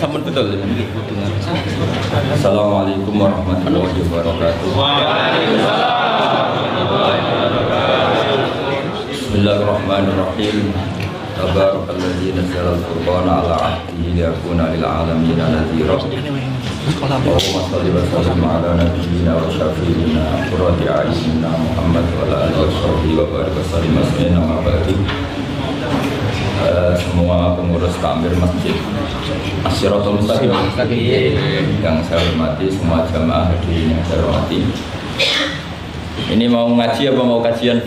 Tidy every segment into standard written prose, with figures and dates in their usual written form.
Sampun betul. Assalamualaikum warahmatullahi wabarakatuh. Bismillahirrahmanirrahim. Tabarakalladzi nazzala al-Qur'ana 'ala 'abdihi liyakuna lil 'alamina nadhira. Allahumma shalli wa sallim 'ala nabiyyina wa syafi'ina qurrati a'yunina Muhammad wa ala alihi washabbihi wa barik wa sallim amma ba'du. Semua pengurus takmir masjid Asy-Syiratal Mustaqim yang saya hormati, semua jamaah hadirin yang saya hormati. Ini mau ngaji apa mau kajian?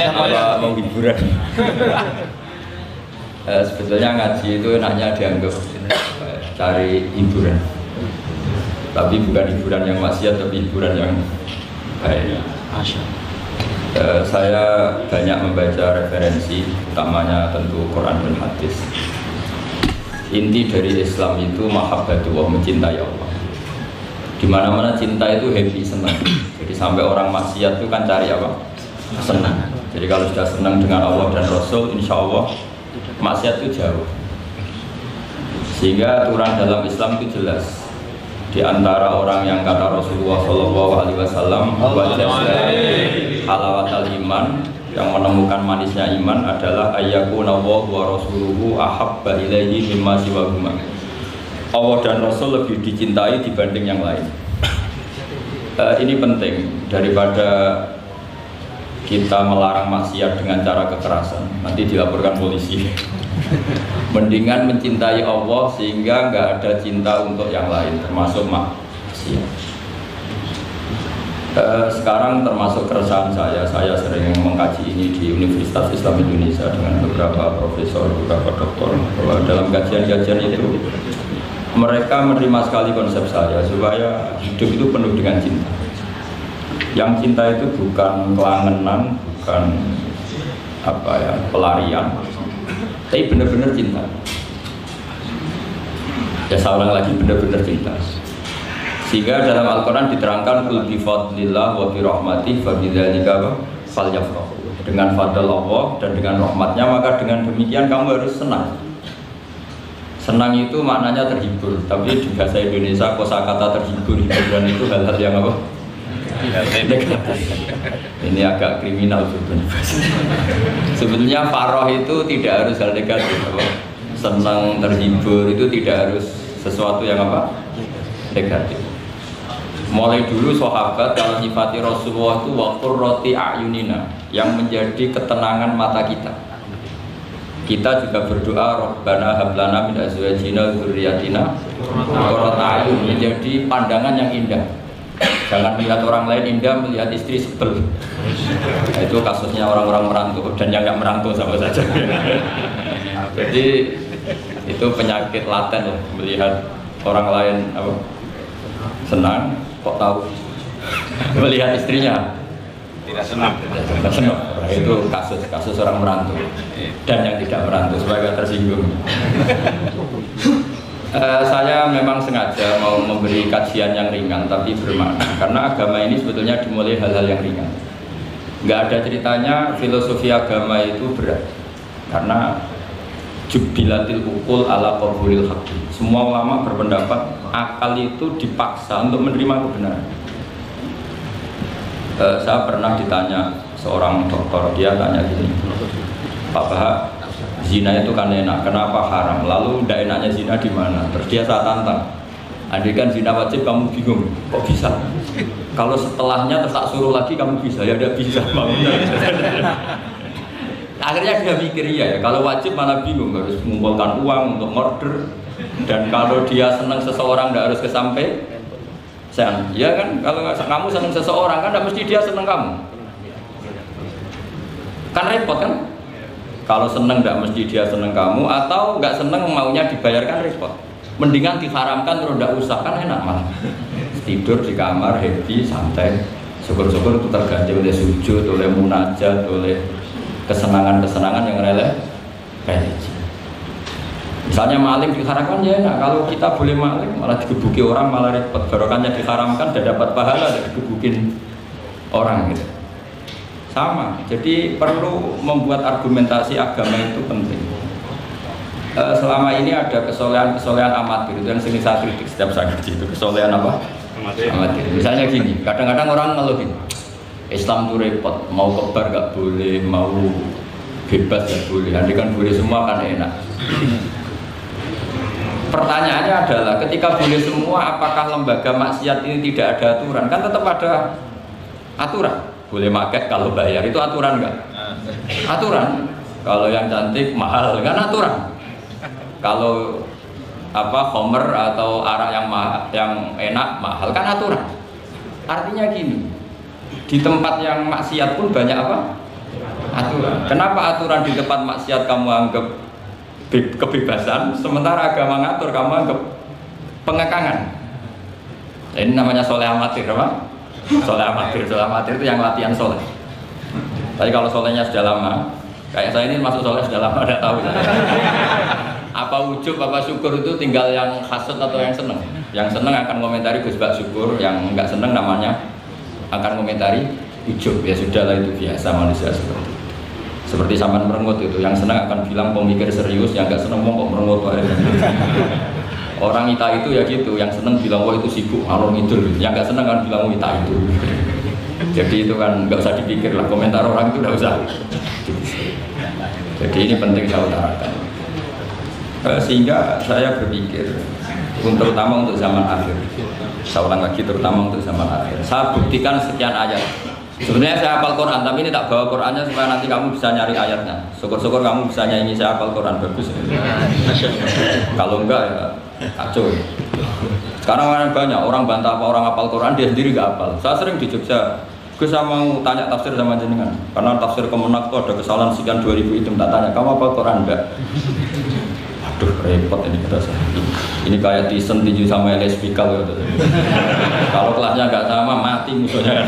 Apa mau hiburan? Sebetulnya ngaji itu enaknya dianggap cari hiburan, tapi bukan hiburan yang maksiat, tapi hiburan yang baik. Saya banyak membaca referensi, utamanya tentu Quran dan hadis. Inti dari Islam itu mahabbatullah, mencintai Allah. Di mana-mana cinta itu happy, senang. Jadi sampai orang maksiat itu kan cari apa? Senang. Jadi kalau sudah senang dengan Allah dan Rasul, insya Allah maksiat itu jauh. Sehingga aturan dalam Islam itu jelas. Di antara orang yang kata Rasulullah SAW, halawatul iman, yang menemukan manisnya iman adalah ayyakuna wa rasuluhu ahabba ilaihi mimma siwahuma. Allah dan Rasul lebih dicintai dibanding yang lain. Ini penting daripada kita melarang maksiat dengan cara kekerasan, nanti dilaporkan polisi. Mendingan mencintai Allah sehingga nggak ada cinta untuk yang lain, termasuk maksiat. Sekarang termasuk keresahan saya sering mengkaji ini di Universitas Islam Indonesia dengan beberapa profesor, beberapa doktor, bahwa dalam kajian-kajian itu mereka menerima sekali konsep saya supaya hidup itu penuh dengan cinta. Yang cinta itu bukan kelangenan, bukan pelarian, tapi benar-benar cinta. Ya seorang lagi benar-benar cinta. Sehingga dalam Al-Quran diterangkan kul bi fadlillah wa bi rahmatih fa bidzalika falyafrahu. Dengan fadl Allah dan dengan rahmatnya, maka dengan demikian kamu harus senang. Senang itu maknanya terhibur, tapi di bahasa Indonesia kosakata terhibur, hiburan itu hal-hal yang apa? Ini agak kriminal sebenarnya. Sebetulnya faroh itu tidak harus hal negatif, apa? Senang, terhibur itu tidak harus sesuatu yang apa? Negatif. Mulai dulu sahabat kalau nyifati Rasulullah itu wa qurrati a'yunina, yang menjadi ketenangan mata kita. Kita juga berdoa Rabbana hab lana min azwajina wa dzurriyyatina qurrata a'yun, menjadi pandangan yang indah. Jangan melihat orang lain indah, melihat istri sebel. Nah, itu kasusnya orang-orang merantau dan yang nggak merantau sama saja. Jadi itu penyakit laten loh, melihat orang lain apa, senang, kok tahu melihat istrinya tidak senang. Nah, itu kasus orang merantau dan yang tidak merantau supaya tersinggung. Saya memang sengaja mau memberi kajian yang ringan tapi bermakna, karena agama ini sebetulnya dimulai hal-hal yang ringan. Nggak ada ceritanya filosofi agama itu berat, karena jubilatil ukul ala qabulil haqqi. Semua ulama berpendapat akal itu dipaksa untuk menerima kebenaran. Saya pernah ditanya seorang dokter, dia tanya gini, Pak Bahak, zina itu kan enak, kenapa haram? Lalu tidak enaknya zina di mana? Terus dia saya tantang, andai kan zina wajib kamu bingung, kok bisa? Kalau setelahnya terus tak suruh lagi kamu bisa, ya tidak bisa. Akhirnya dia mikir ya, kalau wajib mana bingung, harus mengumpulkan uang untuk murder, dan kalau dia senang seseorang tidak harus kesampaian. Ya kan, kalau kamu senang seseorang kan tidak mesti dia senang kamu. Kan repot kan? Kalau senang tidak mesti dia senang kamu, atau nggak senang maunya dibayarkan repot. Mendingan diharamkan terus tidak usah, kan enak malah. Tidur di kamar happy santai, syukur-syukur itu terganti oleh sujud, oleh munajat, oleh kesenangan-kesenangan yang religi. Misalnya maling diharamkan ya enak, kalau kita boleh maling malah digebuki orang malah repot. Barokahnya diharamkan dan dapat pahala dari digebukin orang gitu. Sama, jadi perlu membuat argumentasi agama itu penting. selama ini ada kesolehan amatir itu yang sering saya kritik setiap saya ngaji itu kesolehan apa? Amatir. Misalnya gini, kadang-kadang orang ngeluhin Islam itu repot, mau kebar gak boleh, mau bebas gak boleh, nanti kan boleh semua kan enak. Pertanyaannya adalah ketika boleh semua, apakah lembaga maksiat ini tidak ada aturan? Kan tetap ada aturan. Boleh pakai kalau bayar, itu aturan enggak? Aturan. Kalau yang cantik mahal kan aturan. Kalau apa homer atau arak yang enak mahal kan aturan. Artinya gini, di tempat yang maksiat pun banyak apa? Aturan. Kenapa aturan di tempat maksiat kamu anggap kebebasan, sementara agama ngatur kamu anggap pengekangan? Ini namanya soleh amatir, apa? Soleh amatir itu yang latihan soleh. Tapi kalau solehnya sudah lama, kayak saya ini masuk soleh sudah lama, tidak tahu. Apa ujub, apa syukur itu tinggal yang hasut atau yang seneng. Yang seneng akan komentari Gus Bak syukur, yang enggak seneng namanya akan komentari ujub. Ya sudahlah, itu biasa manusia seperti sampan merengut itu. Yang seneng akan bilang pemikir serius, yang enggak seneng kok merengut. Orang ita itu ya gitu, yang seneng bilang wah itu sibuk ngalor ngidul, yang enggak seneng kan bilang ita itu. Jadi itu kan enggak usah dipikir lah, komentar orang itu enggak usah. Jadi ini penting saya utarakan. Sehingga saya berpikir terutama untuk zaman akhir, saya ulang lagi, terutama untuk zaman akhir saya buktikan sekian ayat. Sebenarnya saya hafal Quran, tapi ini tak bawa Qurannya supaya nanti kamu bisa nyari ayatnya. Syukur-syukur kamu bisa nyanyi saya hafal Quran, bagus ya. Kalau enggak ya kacau. Sekarang banyak orang bantah apa orang hafal Quran, dia sendiri enggak hafal. Saya sering di Jogja, gue saya mau tanya tafsir sama jenengan, karena tafsir Kemenak itu ada kesalahan sekian 2000 itu, tak tanya kamu hafal Quran enggak? Aduh repot ini kata saya. Ini kayak Tyson tinju sama LS Pikal gitu. Kalau kelasnya nggak sama mati musuhnya.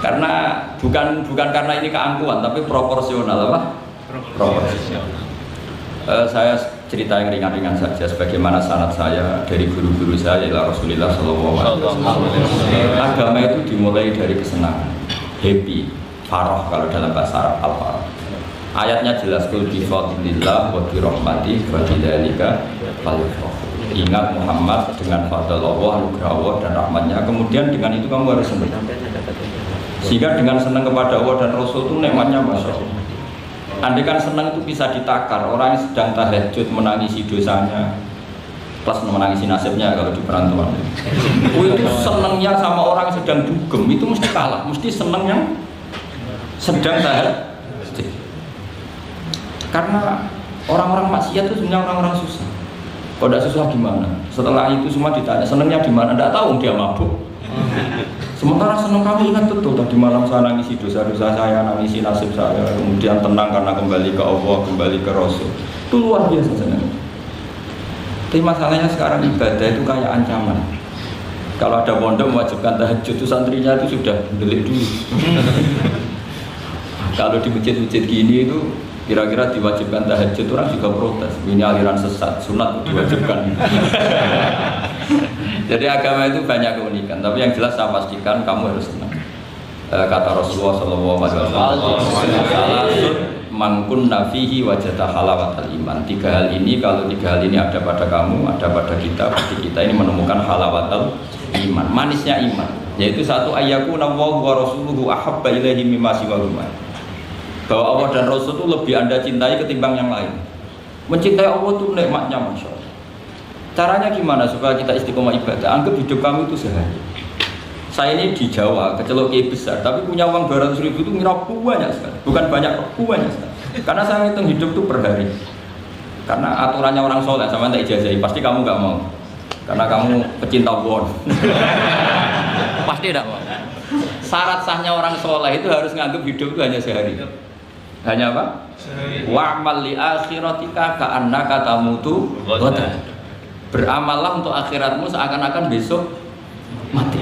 Karena bukan karena ini keangkuhan, tapi proporsional apa? Proporsional. Saya cerita yang ringan-ringan saja, sebagaimana sanad saya dari guru-guru saya ila Rasulullah Shallallahu Alaihi Wasallam. Agama itu dimulai dari kesenangan, happy. Farah kalau dalam bahasa Arab al-farah. Ayatnya jelas kul bi fadlillah wa bi rahmati wa bidzalika falyafrah. Ingat Muhammad dengan fadl Allah, anugerah Allah dan rahmatnya. Kemudian dengan itu kamu harus senang. Sehingga dengan senang kepada Allah dan Rasul itu nikmatnya masya Allah. Andai kan senang itu bisa ditakar. Orang yang sedang tahajud menangisi dosanya, plus menangisi nasibnya kalau di perantauan. Itu senangnya sama orang yang sedang dugem itu mesti kalah. Mesti senangnya sedang tahajud. Karena orang-orang maksiat itu sebenarnya orang-orang susah. Kalau tidak susah gimana? Setelah itu semua ditanya senangnya di mana? Tidak tahu dia mabuk. Sementara senang kamu ingat betul tadi malam saya nangisi dosa-dosa saya, nangisi nasib saya, kemudian tenang karena kembali ke Allah, kembali ke Rasul. Itu luar biasa senang. Tapi masalahnya sekarang ibadah itu kayak ancaman. Kalau ada pondok mewajibkan tahajud itu santrinya itu sudah delik dulu. Kalau di masjid-masjid gini itu kira-kira diwajibkan tahajud, orang juga protes. Ini aliran sesat, sunat diwajibkan. Jadi agama itu banyak keunikan, tapi yang jelas saya pastikan kamu harus senang. Kata Rasulullah SAW, mangkun nafihi wajata halawatal iman. 3 hal ini, kalau 3 hal ini ada pada kamu, ada pada kita, berarti kita ini menemukan halawatal iman, manisnya iman. Yaitu satu, ayyaku nawwahu wa rasuluhu ahabba ilaihi mimma siwahuma. Bahwa Allah dan Rasul itu lebih Anda cintai ketimbang yang lain. Mencintai Allah itu nikmatnya masya Allah. Caranya gimana supaya kita istiqomah ibadah? Anggap hidup kami itu sehari. Saya ini di Jawa, kecelok kiai besar, tapi punya uang 200.000 itu ngira banyak sekali. Bukan banyak, banyak sekali. Karena saya hitung hidup itu per hari. Karena aturannya orang soleh, sama tak ijazahi, pasti kamu nggak mau. Karena kamu pecinta won. Pasti tidak mau. Syarat sahnya orang soleh itu harus nganggap hidup itu hanya sehari. Hanya apa? Wa'mal li akhiratika ka'annaka tamutu ghadan. Beramallah untuk akhiratmu seakan-akan besok mati.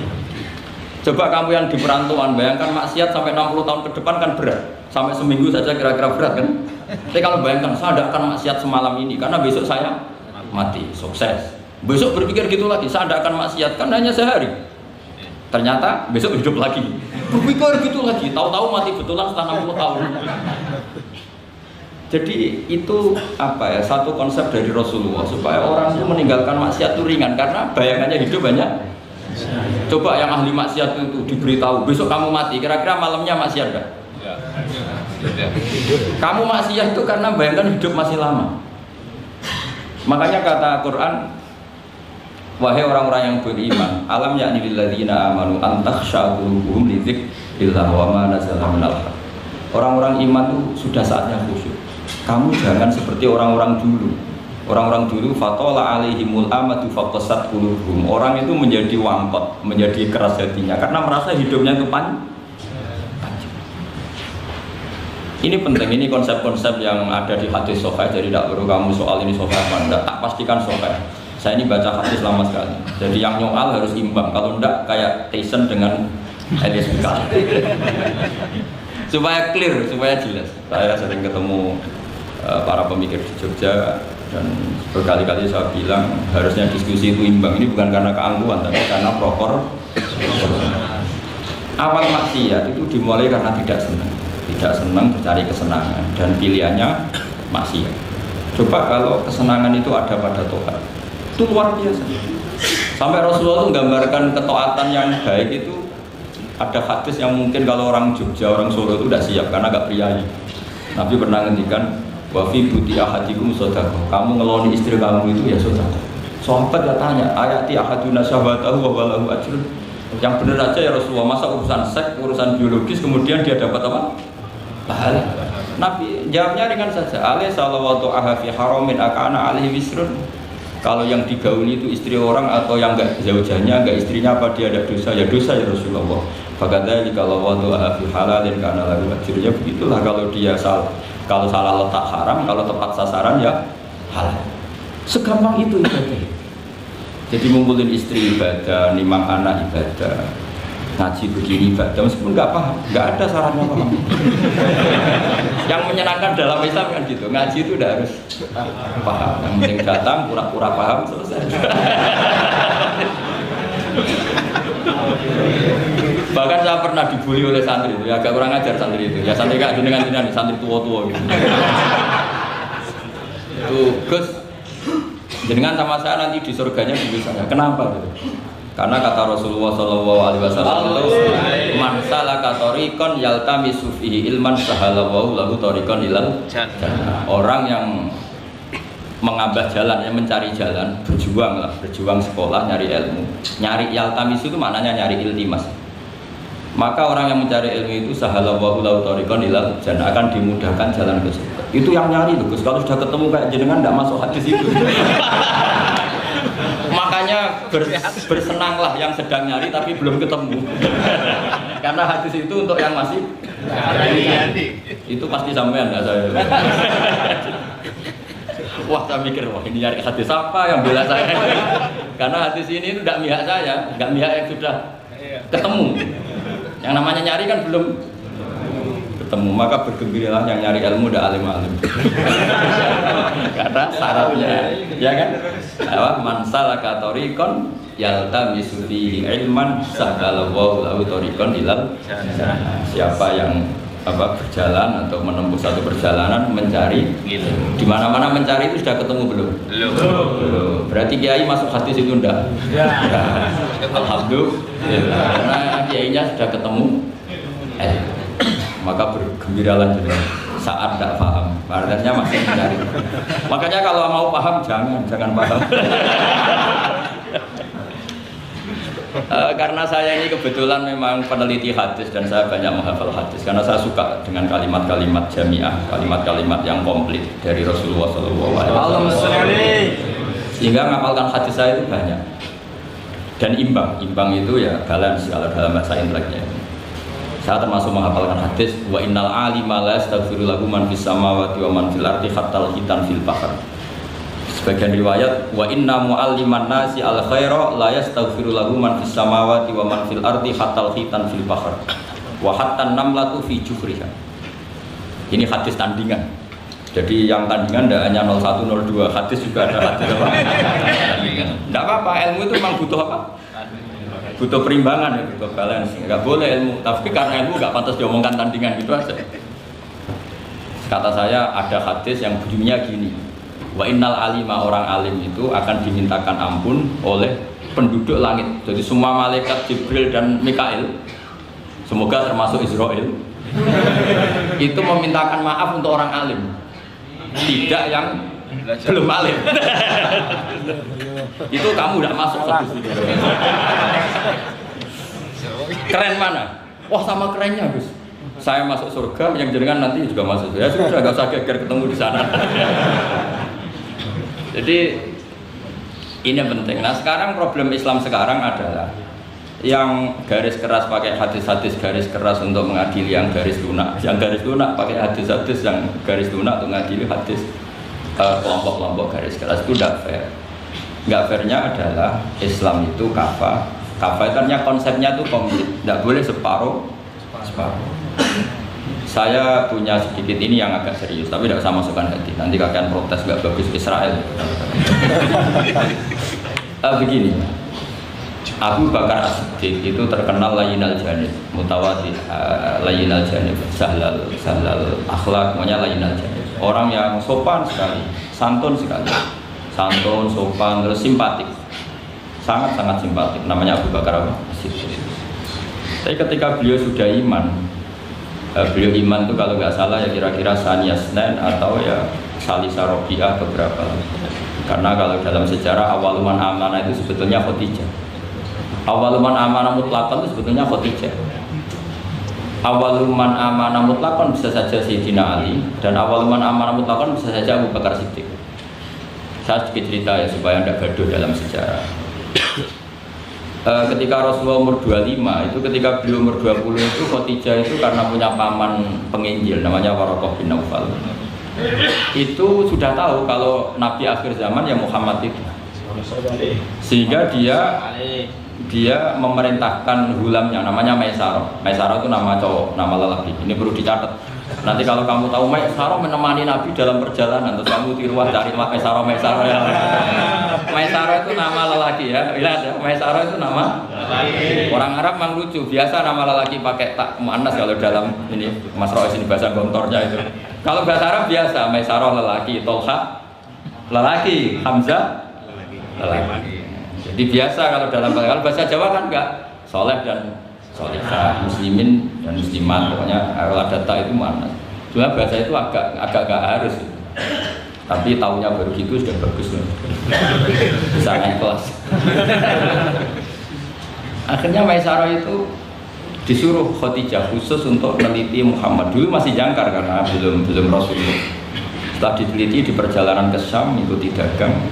Coba kamu yang di perantauan, bayangkan maksiat sampai 60 tahun ke depan kan berat. Sampai seminggu saja kira-kira berat kan? Tapi kalau bayangkan saya tidak akan maksiat semalam ini karena besok saya mati, sukses. Besok berpikir gitu lagi, saya tidak akan maksiat kan hanya sehari. Ternyata besok hidup lagi. Berpikir gitu lagi, tahu-tahu mati betulan setelah 60 tahun. Jadi itu apa ya, satu konsep dari Rasulullah supaya orang itu meninggalkan maksiat itu ringan karena bayangannya hidup banyak. Coba yang ahli maksiat itu diberitahu besok kamu mati, kira-kira malamnya maksiat enggak? Kamu maksiat itu karena bayangkan hidup masih lama. Makanya kata Quran, wahai orang-orang yang beriman, alam yakni lil ladzina amanu an takhsha qulubuhum li dzikrillah wa ma nazala minal haq. Orang-orang iman itu sudah saatnya khusyuk. Kamu jangan seperti orang-orang dulu. Orang-orang dulu fatola alaihimul amadu faqasat qulubuhum. Orang itu menjadi wangkot, menjadi keras hatinya karena merasa hidupnya itu panjang. Ini penting, ini konsep-konsep yang ada di hadis sahih. Jadi tidak perlu kamu soal ini sahih apa enggak, tak pastikan sahih. Saya ini baca hadis lama sekali. Jadi yang nyoal harus imbang. Kalau enggak kayak Tyson dengan Elias Pikal. Supaya clear, supaya jelas. Saya sering ketemu para pemikir di Jogja dan berkali-kali saya bilang harusnya diskusi itu imbang. Ini bukan karena keangkuhan tapi karena proper. Awal maksiat itu dimulai karena tidak senang mencari kesenangan dan pilihannya maksiat. Coba kalau kesenangan itu ada pada Tuhan, itu luar biasa. Sampai Rasulullah itu menggambarkan ketaatan yang baik itu ada hadis yang mungkin kalau orang Jogja, orang Solo itu tidak siap karena agak priayi. Nabi pernah ngendikan wa fi buti ahadikum shadaqah. Kamu ngeloni istri kamu itu ya sedekah. Sahabat ya tanya, ayati ahaduna syahwatahu wa walahu ajrun. Yang benar aja ya Rasulullah, masa urusan seks, urusan biologis kemudian dia dapat apa? Pahala. Nabi jawabnya ringan saja. Alaihi salawatu aha fi haramin akana alaihi wisrun. Kalau yang digauli itu istri orang atau yang enggak zaujahnya, enggak istrinya, apa dia ada dosa? Ya dosa ya Rasulullah. Fakadali kalau watu aha fi halalin kana lahu ajrun. Ya begitulah kalau dia kalau salah letak haram, kalau tepat sasaran ya halal. Segampang itu ibadah. Jadi ngumpulin istri ibadah, nimang anak ibadah, ngaji begini ibadah, meskipun nggak paham, nggak ada syaratnya paham. Yang menyenangkan dalam Islam kan gitu, ngaji itu udah harus paham. Yang penting datang, pura-pura paham, selesai. Bahkan saya pernah dibully oleh santri itu, ya agak kurang ajar santri itu. Ya santri gak dengan santri tua-tua gitu. Tuh, Gus, jenengan sama saya nanti di surganya bisa saya. Kenapa gitu? Karena kata Rasulullah SAW itu man salaka tariqan yaltamisu fihi ilman sahalallahu lahu tariqan ilal jannah. Orang yang mengambah jalan, yang mencari jalan, berjuang sekolah, nyari ilmu. Nyari yaltamisu itu maknanya nyari iltimas. Maka orang yang mencari ilmu itu sahalallahu lahu tariqan ilal jannah, akan dimudahkan jalan ke surga. Itu yang nyari tuh, kalau sudah ketemu kayak jenengan enggak masuk hadis itu. Makanya bersenanglah yang sedang nyari tapi belum ketemu. Karena hadis itu untuk yang masih itu pasti sampean enggak saya. Wah, saya mikir, wah ini nyari hadis apa yang bela saya. Karena hadis ini itu enggak mihak saya, enggak mihak yang sudah ketemu. Yang namanya nyari kan belum ketemu, maka bergembiralah yang nyari ilmu udah alim-alim. Karena syaratnya, ya kan? Man salaka tariqan yaltamisu fihi ilman sahalallahu lahu tariqan ilal jannah. Siapa yang berjalan atau menempuh satu perjalanan mencari ilmu. Di mana-mana mencari itu sudah ketemu belum? Belum. Berarti kiai masuk hadis itu enggak? Alhamdulillah. Karena kiainya sudah ketemu. Maka bergembiralah juga saat tidak paham, artinya masih mencari. Makanya kalau mau paham jangan paham. Karena saya ini kebetulan memang peneliti hadis dan saya banyak menghafal hadis karena saya suka dengan kalimat-kalimat jamiah, kalimat-kalimat yang komplit dari Rasulullah SAW. Sehingga menghafalkan hadis saya itu banyak dan imbang itu ya balance kalau dalam bahasa inteleknya. Saya termasuk menghafalkan hadis wa innal alima la yastaghfiru lahu man fis samawati wa man fil ardi hatta hitan fil bahr. Sebagian riwayat wa inna mualliman nasi al khaira la yastaghfiru lahu man fis samawati wa man fil ardi hatta hitan fil bahr. Wa hatta namlatu fi jufriha. Ini hadis tandingan. Jadi yang tandingan tidak hanya 01 02, hadis juga ada hadis apa? Tandingan. Tidak apa-apa, ilmu itu memang butuh apa? butuh perimbangan ya, butuh balance. Nggak boleh ilmu, tapi karena ilmu nggak pantas diomongkan tandingan gitu aja. Kata saya ada hadis yang bunyinya gini, wa innal alima, orang alim itu akan dimintakan ampun oleh penduduk langit. Jadi semua malaikat Jibril dan Mikail, semoga termasuk Israel, itu memintakan maaf untuk orang alim, tidak yang belum alim. Itu kamu tidak masuk satu. Keren mana? Wah sama kerennya Gus. Saya masuk surga, yang jenengan nanti juga masuk. Ya sudah, nggak usah geger ketemu di sana. Jadi ini yang penting. Nah sekarang problem Islam sekarang adalah yang garis keras pakai hadis-hadis garis keras untuk mengadili yang garis lunak, yang garis lunak pakai hadis-hadis yang garis lunak untuk mengadili hadis kelompok-kelompok garis keras. Itu tidak fair. Nggak fairnya adalah Islam itu kafah itu artinya konsepnya itu komplit, tidak boleh separuh. Saya punya sedikit ini yang agak serius, tapi tidak usah masukkan hati. Nanti kalian protes nggak bagus Israel. Begini, Abu Bakar As-Siddiq itu terkenal layyinal janib, mutawadi, layyinal janib, sahlal akhlak, namanya layyinal janib. Orang yang sopan sekali, santun sekali, santun, sopan, terus simpatik, sangat simpatik. Namanya Abu Bakar As-Siddiq. Tapi ketika beliau sudah iman, beliau iman itu kalau nggak salah ya kira-kira Saniyasnen atau ya Salisa Robiah beberapa. Karena kalau dalam sejarah awaluman amanah itu sebetulnya Khadijah. Awaluman amanah mutlakon itu sebetulnya Khadijah. Awaluman amanah mutlakon bisa saja Sayyidina Ali, dan awaluman amanah mutlakon bisa saja Abu Bakar Siddiq. Saya sedikit cerita ya supaya tidak gaduh dalam sejarah. Ketika Rasulullah umur 25 itu, ketika beliau umur 20 itu Khadijah itu karena punya paman penginjil namanya Waraqah bin Naufal, itu sudah tahu kalau Nabi akhir zaman ya Muhammad itu, sehingga dia memerintahkan hulamnya namanya Maisarah. Maisarah itu nama cowok, nama lelaki. Ini perlu dicatat. Nanti kalau kamu tahu Maisarah menemani Nabi dalam perjalanan, terus kamu di ruang cari Maisarah ya. Maisarah itu nama lelaki ya. Lihat ya, Maisarah itu nama lelaki. Orang Arab memang lucu, biasa nama lelaki pakai tak muannas kalau dalam ini Mas Rois ini bahasa gontornya itu. Kalau bahasa Arab biasa Maisarah lelaki, Tolha lelaki, Hamzah lelaki. Jadi biasa kalau dalam bahasa Jawa kan enggak, soleh dan solihah, muslimin dan muslimat, pokoknya kalau ada ta itu muannas. Cuma bahasa itu agak harus. Tapi tahunya baru gitu sudah bagus loh. Bisa naik kelas. Akhirnya Maisarah itu disuruh Khadijah khusus untuk meneliti Muhammad. Dulu masih jangkar karena belum Rasulullah. Setelah diteliti di perjalanan ke Syam mengikuti dagang,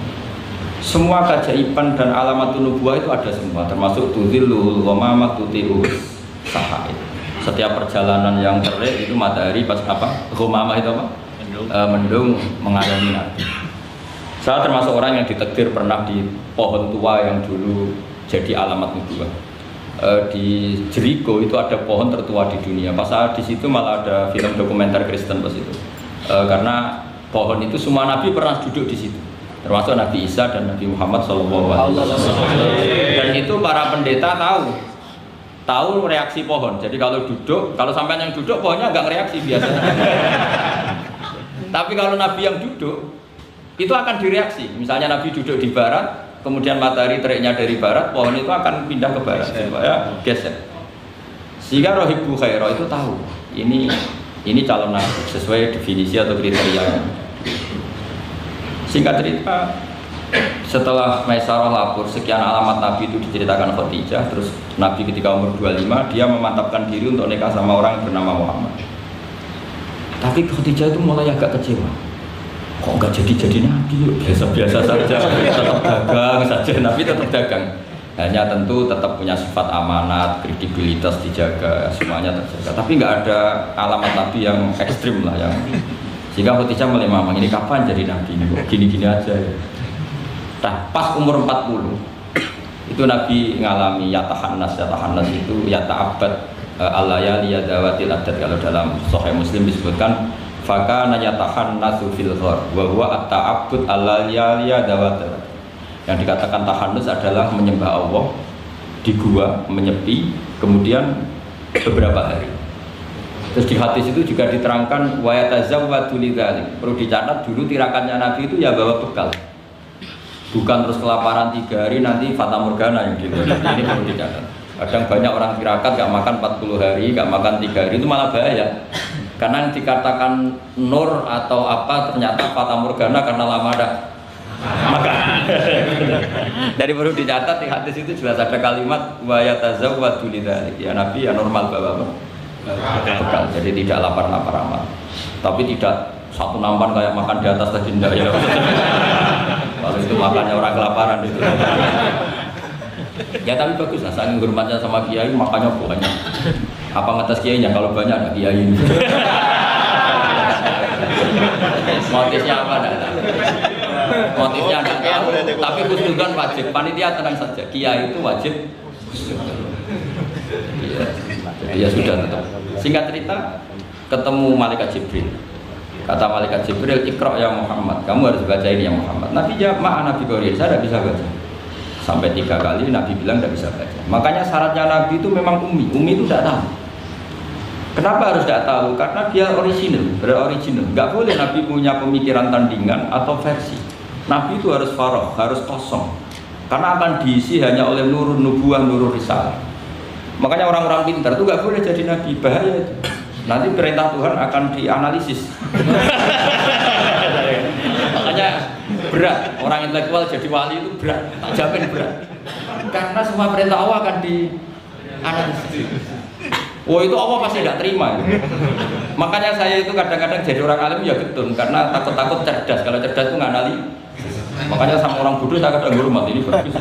semua keajaiban dan alamat nubuwah itu ada semua, termasuk tudhillul ghamamah tuti'u sahai. Setiap perjalanan yang terik itu matahari pas apa? Ghamamah itu apa? Mendung mengalami Nabi. Saya termasuk orang yang ditakdir pernah di pohon tua yang dulu jadi alamat nubuwah. Di Jericho itu ada pohon tertua di dunia. Pas saat di situ malah ada film dokumenter Kristen pas itu. Karena pohon itu semua nabi pernah duduk di situ, termasuk Nabi Isa dan Nabi Muhammad SAW. Dan itu para pendeta tahu reaksi pohon. Jadi kalau sampai yang duduk pohonnya nggak reaksi biasanya. Tapi kalau Nabi yang duduk itu akan direaksi. Misalnya Nabi duduk di barat, kemudian matahari teriknya dari barat, pohon itu akan pindah ke barat supaya geser. Sehingga Rohibu Khairah itu tahu ini calon Nabi sesuai definisi atau kriteria. Singkat cerita, setelah Maisarah lapor sekian alamat Nabi itu diceritakan Khadijah, terus Nabi ketika umur 25 dia memantapkan diri untuk nikah sama orang yang bernama Muhammad. Tapi Khadijah itu mulai agak kecewa. Kok nggak jadi Nabi? Biasa-biasa saja, tetap dagang saja. Nabi tetap dagang. Hanya tentu tetap punya sifat amanat, kredibilitas dijaga, semuanya terjaga. Tapi nggak ada alamat Nabi yang ekstrim lah yang. Sehingga Khadijah mulai mamang, ini kapan jadi Nabi ini? Kok gini-gini aja ya. Nah, pas umur 40 itu Nabi ngalami yatahannas itu yata'abbad al-layali yadawatil adat. Kalau dalam Sahih Muslim disebutkan fakana yatahannasu fil ghar wa huwa at-ta'abbud al-layali yadawatil. Yang dikatakan tahannus adalah menyembah Allah di gua menyepi, kemudian beberapa hari. Terus di hadis itu juga diterangkan wa yatazawwadu lidzalik. Perlu dicatat dulu tirakannya Nabi itu ya bawa bekal. Bukan terus kelaparan 3 hari nanti fata morgana yang gitu. Ini perlu dicatat. Kadang banyak orang tirakat gak makan 40 hari, gak makan 3 hari itu malah bahaya. Karena yang dikatakan nur atau apa ternyata fata morgana karena lama ada makan. Dari perlu dicatat di hadis itu jelas ada kalimat wa yatazawwadu lidzalik. Ya Nabi ya normal bawa bekal. Jadi tidak lapar-lapar amat. Tapi tidak satu nampan kayak makan di atas tadi enggak ya. Kalau itu makannya orang kelaparan itu. Ya tapi bagus lah, saking hormatnya sama kiai makannya banyak. Apa ngetes kiainya kalau banyak ada kiai ini. Motifnya apa enggak tahu. Motifnya enggak tahu, tapi khusnudzon wajib. Panitia tenang saja, kiai itu wajib khusnudzon. Ya sudah tetap. Singkat cerita, ketemu malaikat Jibril. Kata malaikat Jibril, "Iqra ya Muhammad, kamu harus baca ini ya Muhammad." Nabi jawab, "Ma'a Nabi Qadir, saya tidak bisa baca." Sampai 3 kali Nabi bilang tidak bisa baca. Makanya syaratnya Nabi itu memang ummi. Ummi itu tidak tahu. Kenapa harus tidak tahu? Karena dia original, beroriginal. Nggak boleh Nabi punya pemikiran tandingan atau versi. Nabi itu harus faragh, harus kosong. Karena akan diisi hanya oleh nurun nubuwah, nurul risalah. Makanya orang-orang pintar itu nggak boleh jadi Nabi, bahaya itu. Nanti perintah Tuhan akan dianalisis. Makanya berat, orang intelektual jadi wali itu berat, tak jamin berat. Karena semua perintah Allah akan dianalisis. Oh itu Allah pasti tidak terima. Makanya saya itu kadang-kadang jadi orang alim ya getun, karena takut-takut cerdas. Kalau cerdas itu nggak analisis. Makanya sama orang bodoh saya kadang hormat, ini bagus.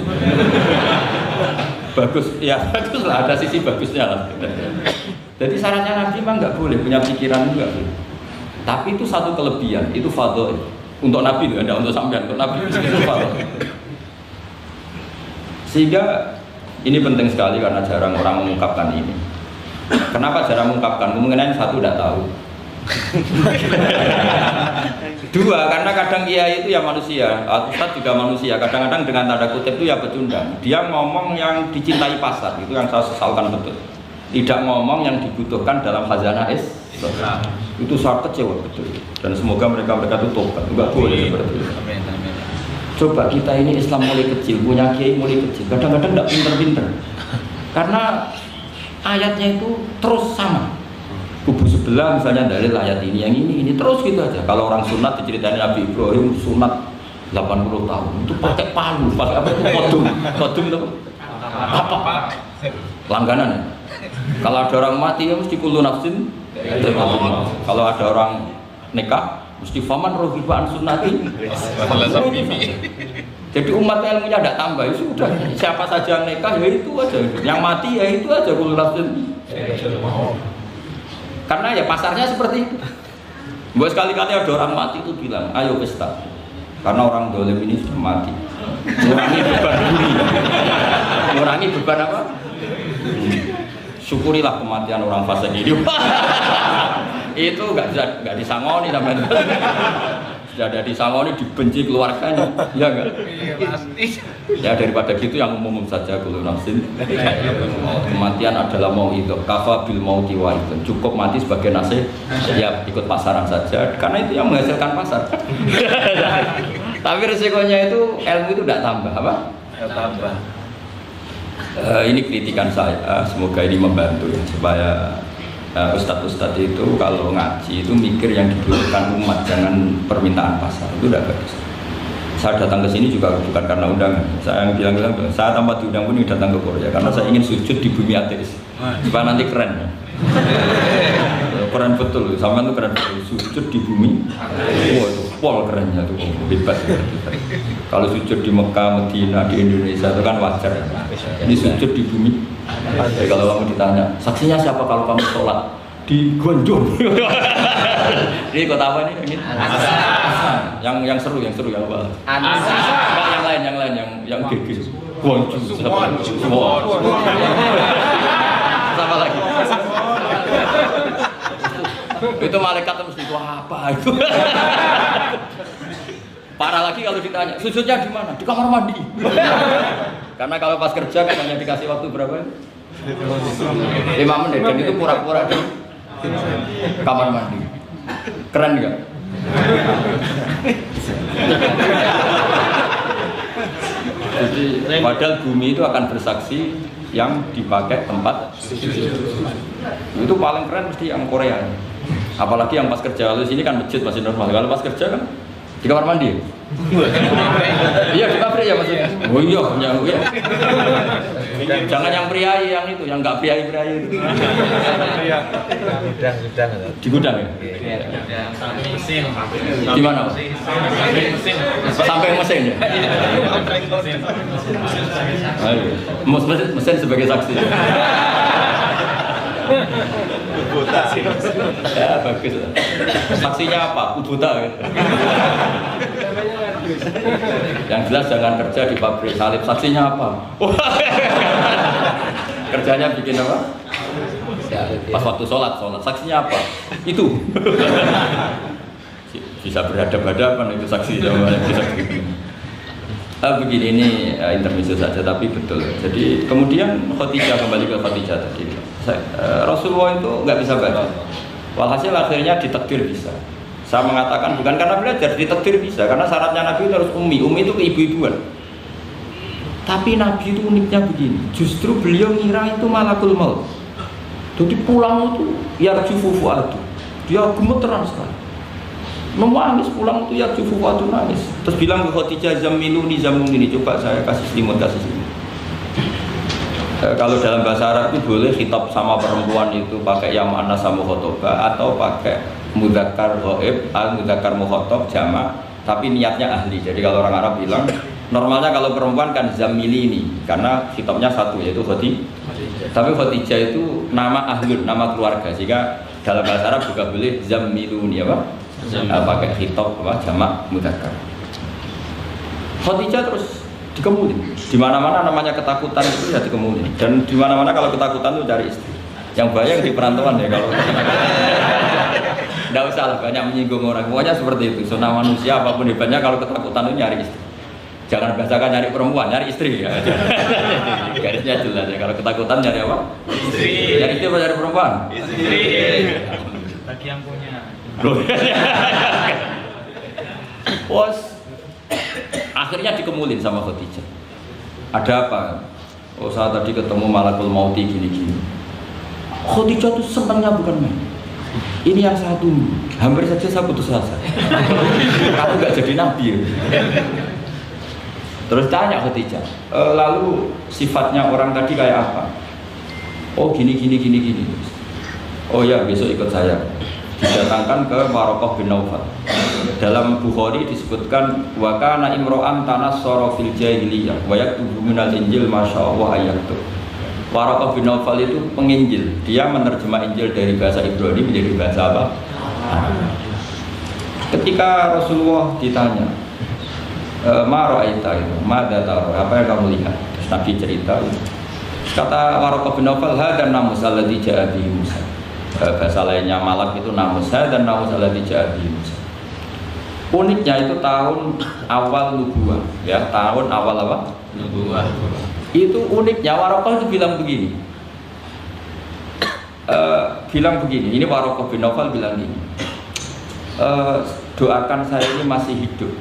Bagus, ya bagus lah, ada sisi bagusnya lah. Jadi syaratnya Nabi memang nggak boleh punya pikiran juga. Tapi itu satu kelebihan, itu fadhil. Untuk Nabi itu, tidak untuk sampean, untuk Nabi itu fadhil. Sehingga ini penting sekali karena jarang orang mengungkapkan ini. Kenapa jarang mengungkapkan? Kemungkinan satu tidak tahu. 2, karena kadang kiai itu ya manusia, Ustaz juga manusia. Kadang-kadang dengan tanda kutip itu ya pecundang. Dia ngomong yang dicintai pasar, itu yang saya sesalkan betul. Tidak ngomong yang dibutuhkan dalam khazanah Islam. Itu sangat kecewa betul. Dan semoga mereka itu tobat. Enggak boleh seperti itu. Coba kita ini Islam mulai kecil, punya kiai mulai kecil. Kadang-kadang tidak pinter-pinter. Karena ayatnya itu terus sama. Kubu sebelah misalnya dalil ayat ini, yang ini terus gitu aja. Kalau orang sunat diceritain Nabi Ibrahim sunat 80 tahun itu pakai palu, pakai apa itu kodum itu apa? Langganan ya. Kalau ada orang mati ya mesti kullu nafsin. Kalau ada orang nikah mesti faman rohibaan sunnati. Jadi umat ilmunya tidak tambah, itu sudah siapa saja yang nikah ya itu aja, yang mati ya itu aja kullu nafsin. Karena ya pasarnya seperti itu. Buat sekali-kali ada orang mati itu bilang, ayo pesta. Karena orang dolim ini sudah mati. Mengurangi beban bumi. Mengurangi beban apa? Syukurilah kematian orang fase ini. Itu nggak disangoni namanya. Sudah ada disangoni, dibenci keluarganya, ya enggak? Ya daripada gitu yang umum saja kullu nafsin. Kematian adalah mau itu, kafa bil mauti wa itu. Cukup mati sebagai nasib, ya ikut pasaran saja. Karena itu yang menghasilkan pasar. Tapi resikonya itu ilmu itu tidak tambah, apa? Tambah. Ini kritikan saya, semoga ini membantu ya, supaya ustadz-ustadz itu kalau ngaji itu mikir yang dibutuhkan umat, jangan permintaan pasar, itu udah bagus. Saya datang ke sini juga bukan karena undangan. Saya yang bilang saya tanpa diundang pun datang ke Korea karena saya ingin sujud di bumi ateis. Supaya nanti keren ya. Keren betul, sama itu keren betul. Sujud di bumi. Wah itu pol kerennya tuh, hebat. Kalau sujud di Mekah, Medina, di Indonesia itu kan wajar. Ini sujud di bumi. Jadi kalau kamu ditanya, saksinya siapa kalau kamu sholat di Gonjong? Ini kota apa ini? Yang seru yang apa? Yang lain yang gegis. Gonjong. Sama lagi. Itu malaikat mesti itu apa itu? Parah lagi kalau ditanya, sujudnya di mana? Di kamar mandi. Karena kalau pas kerja kan hanya dikasih waktu berapa? 5 menit dan itu pura-pura di kamar mandi. Keren nggak? Jadi padahal bumi itu akan bersaksi yang dipakai tempat itu paling keren mesti yang Korea. Apalagi yang pas kerja. Kalau sini kan masjid masih normal. Kalau pas kerja kan di kamar mandi. Iya di pabrik ya maksudnya. Oh iya, ya. Jangan yang priai yang itu, yang nggak priai itu. Gudang. Di gudang ya. Mesin. Di mana? Sampai mesin ya. Mesin sebagai saksi. Ya bagus. Saksinya apa? Buta. Yang jelas jangan kerja di pabrik salib. Saksinya apa? Kerjanya bikin apa? Pas waktu sholat. Saksinya apa? Itu. Bisa berhadapan-hadapan itu saksi sama yang bisa begini. Begini ini intermezzo saja tapi betul. Jadi kemudian Khadijah kembali ke Khadijah tadi. Rasulullah itu nggak bisa baca. Walhasil akhirnya ditakdir bisa. Saya mengatakan bukan karena belajar, ditakdir bisa. Karena syaratnya Nabi itu harus ummi. Ummi itu keibu-ibuan. Tapi Nabi itu uniknya begini. Justru beliau ngira itu malakul maut. Jadi pulang itu yarju fufu'atu. Dia gemeteran sekali. Nangis pulang itu yarju fufu'atu nangis. Terus bilang ke Khadijah zamiluni zamiluni. Coba saya kasih selimut. Kalau dalam bahasa Arab itu boleh khitab sama perempuan itu pakai ya mu'annas sama khotobah atau pakai mudzakkar ghaib mudzakkar mukhatab jamak tapi niatnya ahli. Jadi kalau orang Arab bilang normalnya kalau perempuan kan zamilini karena khitabnya satu yaitu Khadijah. Tapi Khadijah itu nama ahlun, nama keluarga. Jika dalam bahasa Arab juga boleh zamiluni apa? Pakai khitab apa jamak mudzakkar. Khadijah terus dikemulin. Di mana-mana namanya ketakutan itu ya dikemulin. Dan di mana-mana kalau ketakutan itu cari istri. Yang banyak di perantauan ya kalau. Tidak usah lah banyak menyinggung orang. Pokoknya seperti itu. Sunnah manusia apapun hebatnya kalau ketakutan itu nyari istri. Jangan bahasakan nyari perempuan, nyari istri ya. Garisnya jelas ya. Kalau ketakutan nyari apa? Istri. Nyari istri apa nyari perempuan? Istri. Bagi yang punya. Bos. Akhirnya dikemulin sama Khadijah. Ada apa? Oh saya tadi ketemu malakul mauti gini-gini. Khadijah tuh senangnya bukan main. Ini yang saya tunggu. Hampir saja saya putus asa. Kamu gak jadi nabi ya? Terus tanya Khadijah, lalu sifatnya orang tadi kayak apa? Oh gini. Oh ya besok ikut saya. Didatangkan ke Waraqah bin Naufal. Dalam Bukhari disebutkan wa kana imro'an tanassara fil jahiliyah wa yaktubu minal injil masyaallah ayatul. Waraqah bin Naufal itu penginjil. Dia menerjemah Injil dari bahasa Ibrani menjadi bahasa apa? Ketika Rasulullah ditanya, ma ra'aita itu, madza tara? Apa yang kamu lihat? Terus Nabi cerita. Kata Waraqah bin Naufal, hadan namus alladzi ja'a bihi Musa. Bahasa lainnya malak itu namus dan namus alladzi ja'a bihi Musa. Uniknya itu tahun awal nubuwah, ya tahun awal apa? Nubuwah. Itu uniknya Waraqah itu bilang begini. Ini Waraqah bin Naufal bilang gini. Doakan saya ini masih hidup.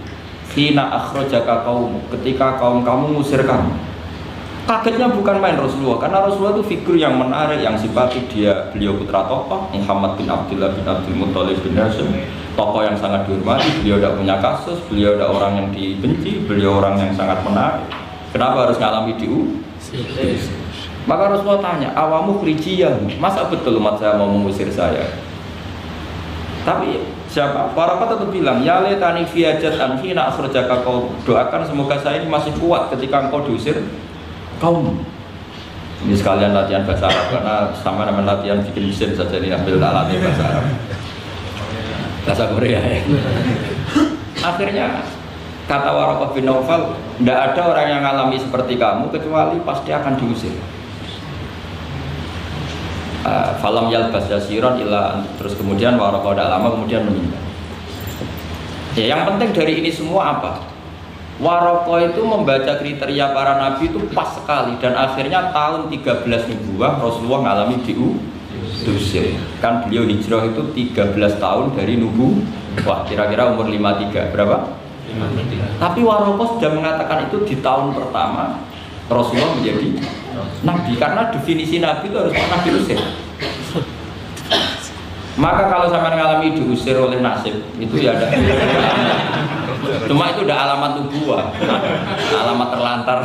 Khina akhrajaka qaum, ketika kaum kamu ngusir kamu. Kagetnya bukan main Rasulullah, karena Rasulullah itu figur yang menarik, yang simpatik. Beliau putra tokoh Muhammad bin Abdullah bin Abdul Muttalib bin Hashim, tokoh yang sangat dihormati. Beliau tidak punya kasus, beliau tidak orang yang dibenci, beliau orang yang sangat menarik. Kenapa harus ngalami diusir? Maka Rasulullah tanya, awamu khrijiyah, masa betul umat saya mau mengusir saya? Tapi siapa? Waraqah tetap bilang, ya letani fiyajat anhina akhrajaka qaum. Doakan semoga saya ini masih kuat ketika engkau diusir kaum. Ini sekalian latihan bahasa Arab karena sama dengan latihan bikin mesin saja ini ambil alatnya bahasa Arab. Bahasa Korea ya. Akhirnya kata Waraqah bin Naufal, tidak ada orang yang mengalami seperti kamu kecuali pasti akan diusir. Falam yalbas yasiron illa, terus kemudian Waraqah tidak lama kemudian meninggal. Ya, yang penting dari ini semua apa? Waroko itu membaca kriteria para nabi itu pas sekali dan akhirnya tahun 13 nubuwah Rasulullah ngalami diusir. Kan beliau hijrah itu 13 tahun dari nubuwah, kira-kira umur 53 berapa? 53. Tapi Waroko sudah mengatakan itu di tahun pertama Rasulullah menjadi nabi karena definisi nabi itu harus pernah diusir. Maka kalau sampai mengalami diusir oleh nasib itu ya ada. Cuma itu udah alamat nubuwah, alamat terlantar.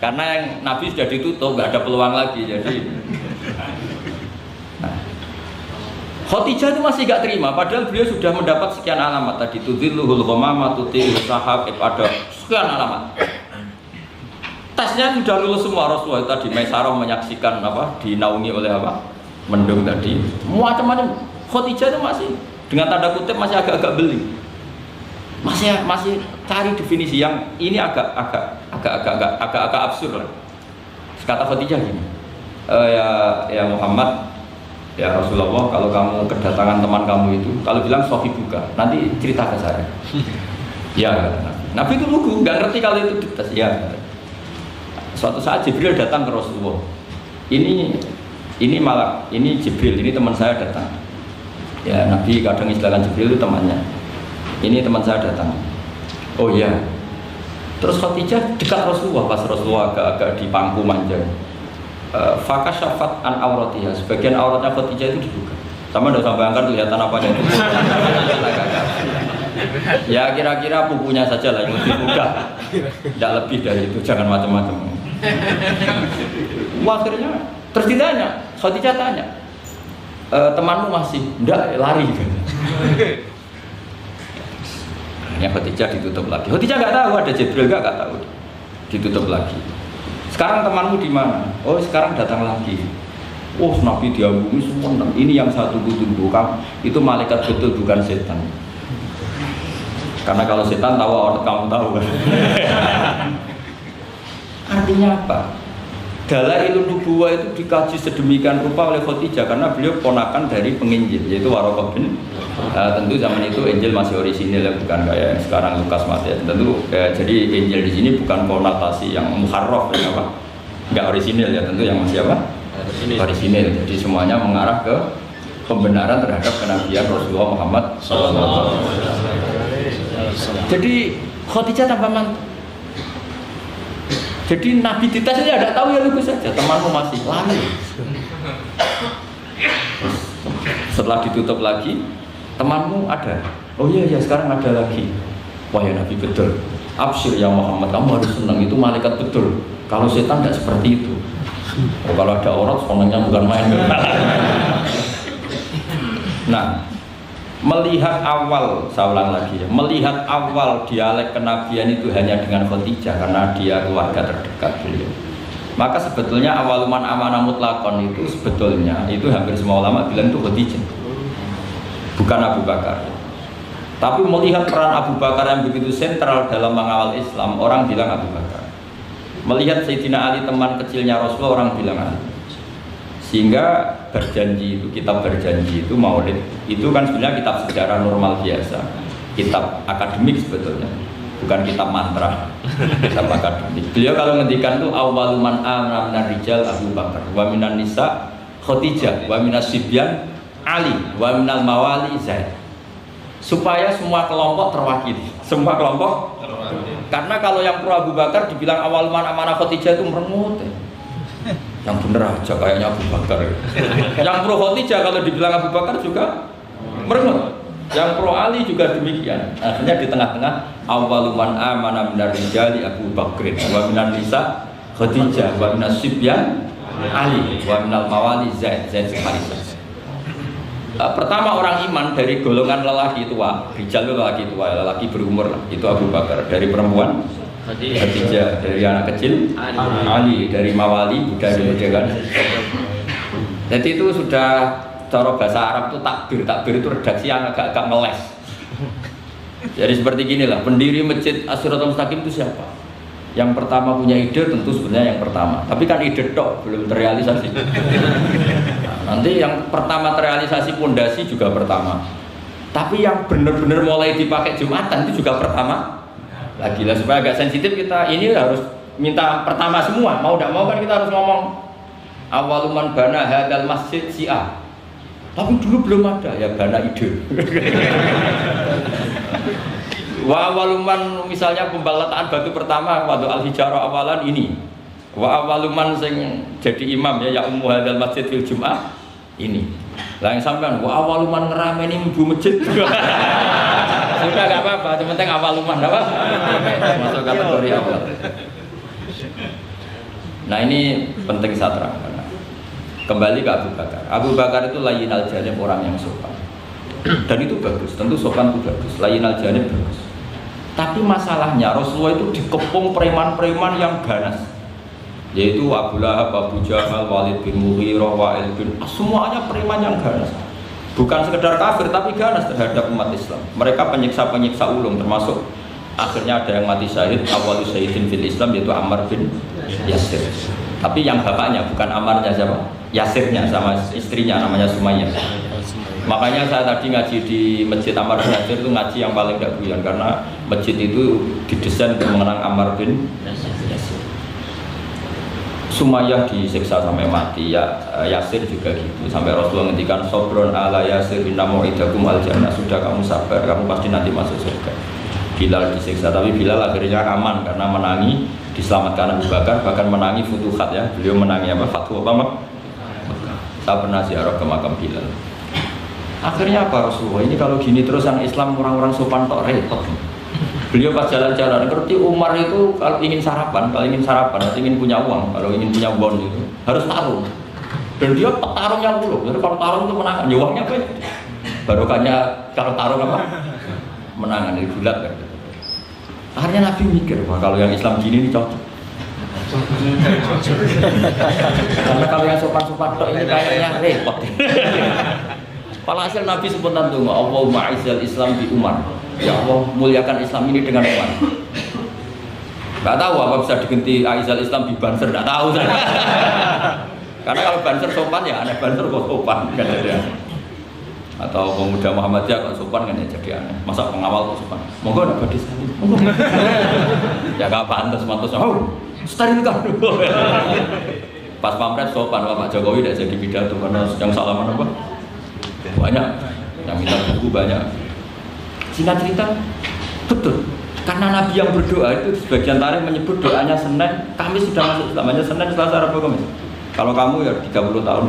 Karena yang nabi sudah ditutup, nggak ada peluang lagi. Jadi, nah, Khadijah itu masih nggak terima, padahal beliau sudah mendapat sekian alamat tadi. Tudzilluhul ghamamah, tutil sahab, ada sekian alamat. Tesnya sudah lulus semua. Rasulullah tadi Maisarah menyaksikan apa, dinaungi oleh apa, mendung tadi. Macam-macam. Khadijah itu masih dengan tanda kutip masih agak-agak beli, masih cari definisi yang ini agak absurd lah. Kata Khadijah gini, ya Muhammad, ya Rasulullah, kalau kamu kedatangan teman kamu itu, kalau bilang Sofi buka, nanti cerita ke saya. Ya, Nabi itu lugu, nggak ngerti kalau itu dites. Ya, suatu saat Jibril datang ke Rasulullah. Ini Jibril, ini teman saya datang. Ya, Nabi kadang istilahkan Jibril itu temannya. Ini teman saya datang. Oh iya. Terus Khadijah dekat Rasulullah, pas Rasulullah agak-agak di pangku manja. Fakasyafat an auratiha, sebagian auratnya Khadijah itu dibuka. Sama enggak usah bayangkan kelihatan apa yang itu. Ya kira-kira pupunya saja lah yang dibuka. Tidak lebih dari itu, jangan macam-macam. Akhirnya terus ditanya, Khadijah tanya, temanmu masih? Enggak, lari kan. Akhirnya Khadijah ditutup lagi. Khadijah nggak tahu ada Jibril, nggak tahu. Ditutup lagi. Sekarang temanmu di mana? Oh sekarang datang lagi. Oh Nabi diambungi semua. Ini yang saya tunggu-tunggu. Itu malaikat betul bukan setan. Karena kalau setan tahu orang kamu tahu kan. Artinya apa? Dalailun nubuwah itu dikaji sedemikian rupa oleh Khadijah karena beliau ponakan dari penginjil yaitu Waraqah bin. Tentu zaman itu Injil masih orisinil ya, bukan kayak sekarang Lukas Matius. Tentu jadi Injil di sini bukan konotasi yang muharraf ya apa? Enggak orisinil ya, tentu yang masih apa? Orisinil. Jadi semuanya mengarah ke pembenaran terhadap kenabian Rasulullah Muhammad SAW. Jadi Khadijah tambah mantap. Jadi Nabi dites dia tidak tahu ya lugu saja, temanmu masih lari. Setelah ditutup lagi, temanmu ada. Oh iya sekarang ada lagi. Wah ya Nabi betul. Absyir ya Muhammad, kamu harus senang, itu malaikat betul. Kalau setan tidak seperti itu. Oh, kalau ada orang senangnya bukan main. Nah, melihat awal, saya ulang lagi ya, melihat awal dialek kenabian itu hanya dengan Khadijah karena dia keluarga terdekat beliau. Maka sebetulnya awaluman amanah mutlakon itu sebetulnya itu hampir semua ulama bilang itu Khadijah, bukan Abu Bakar. Tapi melihat peran Abu Bakar yang begitu sentral dalam mengawal Islam, orang bilang Abu Bakar. Melihat Sayyidina Ali teman kecilnya Rasulullah, orang bilang Ali. Sehingga berjanji itu, kitab berjanji itu Maulid itu kan sebenarnya kitab sejarah normal biasa, kitab akademik sebetulnya, bukan kitab mantra, kitab akademik. Beliau kalau ngendikan itu awaluman amana minar rijal Abu Bakar, wa minan nisa Khadijah, wa minas sibyan Ali, wa minal mawali Zaid. Supaya semua kelompok terwakili, semua kelompok terwakili. Karena kalau yang pro Abu Bakar dibilang awaluman amanah Khadijah itu merengut. Yang bener aja kayaknya Abu Bakar. Yang pro Khadijah kalau dibilang Abu Bakar juga merengut. Yang pro Ali juga demikian. Akhirnya di tengah-tengah awaluman amana minar rijali Abu Bakrin wa minan nisa Khadijah wa minas sibyan Ali wa minal mawali Zaid Harisah. Pertama orang iman dari golongan lelaki tua, rijal itu lelaki tua, lelaki berumur itu Abu Bakar. Dari perempuan Khadijah, dari anak kecil Ali, dari mawali Buddha dimerdekakan. Jadi itu sudah cara bahasa Arab itu takbir itu redaksi yang agak ngeles. Jadi seperti gini lah, pendiri masjid As-Siratal Mustaqim itu siapa? Yang pertama punya ide tentu sebenarnya yang pertama, tapi kan ide tok belum terrealisasi. Nah, nanti yang pertama terrealisasi pondasi juga pertama. Tapi yang benar-benar mulai dipakai Jumatan itu juga pertama lagi lah, supaya agak sensitif kita ini harus minta pertama semua, mau tidak mau kan kita harus ngomong awaluman bana hadal masjid si'ah, tapi dulu belum ada ya bana ide. Wa awaluman misalnya pembalataan batu pertama waktu al-hijarah awalan ini, wa awaluman sing jadi imam ya ummu hadal masjid fil jum'ah ini. Lah yang sampean wa awaluman ngerameni ibu masjid. Sudah enggak apa-apa, yang penting awaluman apa? Masuk kategori awal. Nah ini penting saya terangkan. Kembali ke Abu Bakar. Abu Bakar itu layyinal janib, orang yang sopan. Dan itu bagus, tentu sopan itu bagus. Layyinal janib bagus. Tapi masalahnya Rasulullah itu dikepung preman-preman yang ganas. Yaitu Abu Lahab, Abu Jahal, Walid bin Mughirah, Wa'il bin semuanya preman yang ganas. Bukan sekedar kafir tapi ganas terhadap umat Islam. Mereka penyiksa-penyiksa ulung, termasuk akhirnya ada yang mati syahid, awal syahidin fil Islam, yaitu Ammar bin Yasir. Tapi yang bapaknya bukan Ammarnya, siapa? Yasirnya sama istrinya namanya Sumayyah. Makanya saya tadi ngaji di Masjid Ammar bin Yasir itu ngaji yang paling tidak buyar, karena masjid itu didesain untuk mengenang Ammar bin Yasir. Sumayyah disiksa sampai mati, ya Yasir juga gitu. Sampai Rasulullah ngendikan sobron ala Yasir inna mu'idakum al jannah, sudah kamu sabar, kamu pasti nanti masuk surga. Bilal disiksa, tapi Bilal akhirnya aman karena menangi, diselamatkan Abu Bakar, bahkan menangi futuhat ya. Beliau menangi apa? Fathu apa? Saya pernah ziarah ke makam Bilal. Akhirnya apa Rasulullah? Ini kalau gini terus yang Islam orang-orang sopan tok repot. Beliau pas jalan-jalan ngerti Umar itu kalau ingin sarapan atau ingin punya uang, kalau ingin punya bon itu harus tarung. Dan dia petarung yang dulu. Jadi kalau tarung itu menang, uangnya apa? Barokahnya kalau tarung apa? Menangan dari bulat kan. Akhirnya Nabi mikir, wah kalau yang Islam gini ini cocok. Karena kalau yang sopan-sopan tok ini kayaknya repot. Walhasil Nabi spontan tuh, Allahumma izzal Islam bi Umar. Ya Allah, muliakan Islam ini dengan Umar. Gak tahu apa bisa diganti Aizal Islam di Banser, gak tahu. Karena kalau Banser sopan ya aneh, Banser kok sopan kan ada. Atau pemuda Muhammadiyah kok sopan kan ya jadi aneh. Masa pengawal kok sopan? Monggo nak badhe sekali. Ya gak pantas mantusnya. Oh, sterilkan dulu. Pas pamret sopan Pak Jokowi tidak jadi pidato karena yang salaman apa? Banyak. Yang minta buku banyak. Singkat cerita, betul. Karena Nabi yang berdoa itu sebagian tarikh menyebut doanya Senin, Kamis sudah masuk Islam. Hanya Senin, Selasa, Rabu, Kamis. Kalau kamu ya 30 tahun.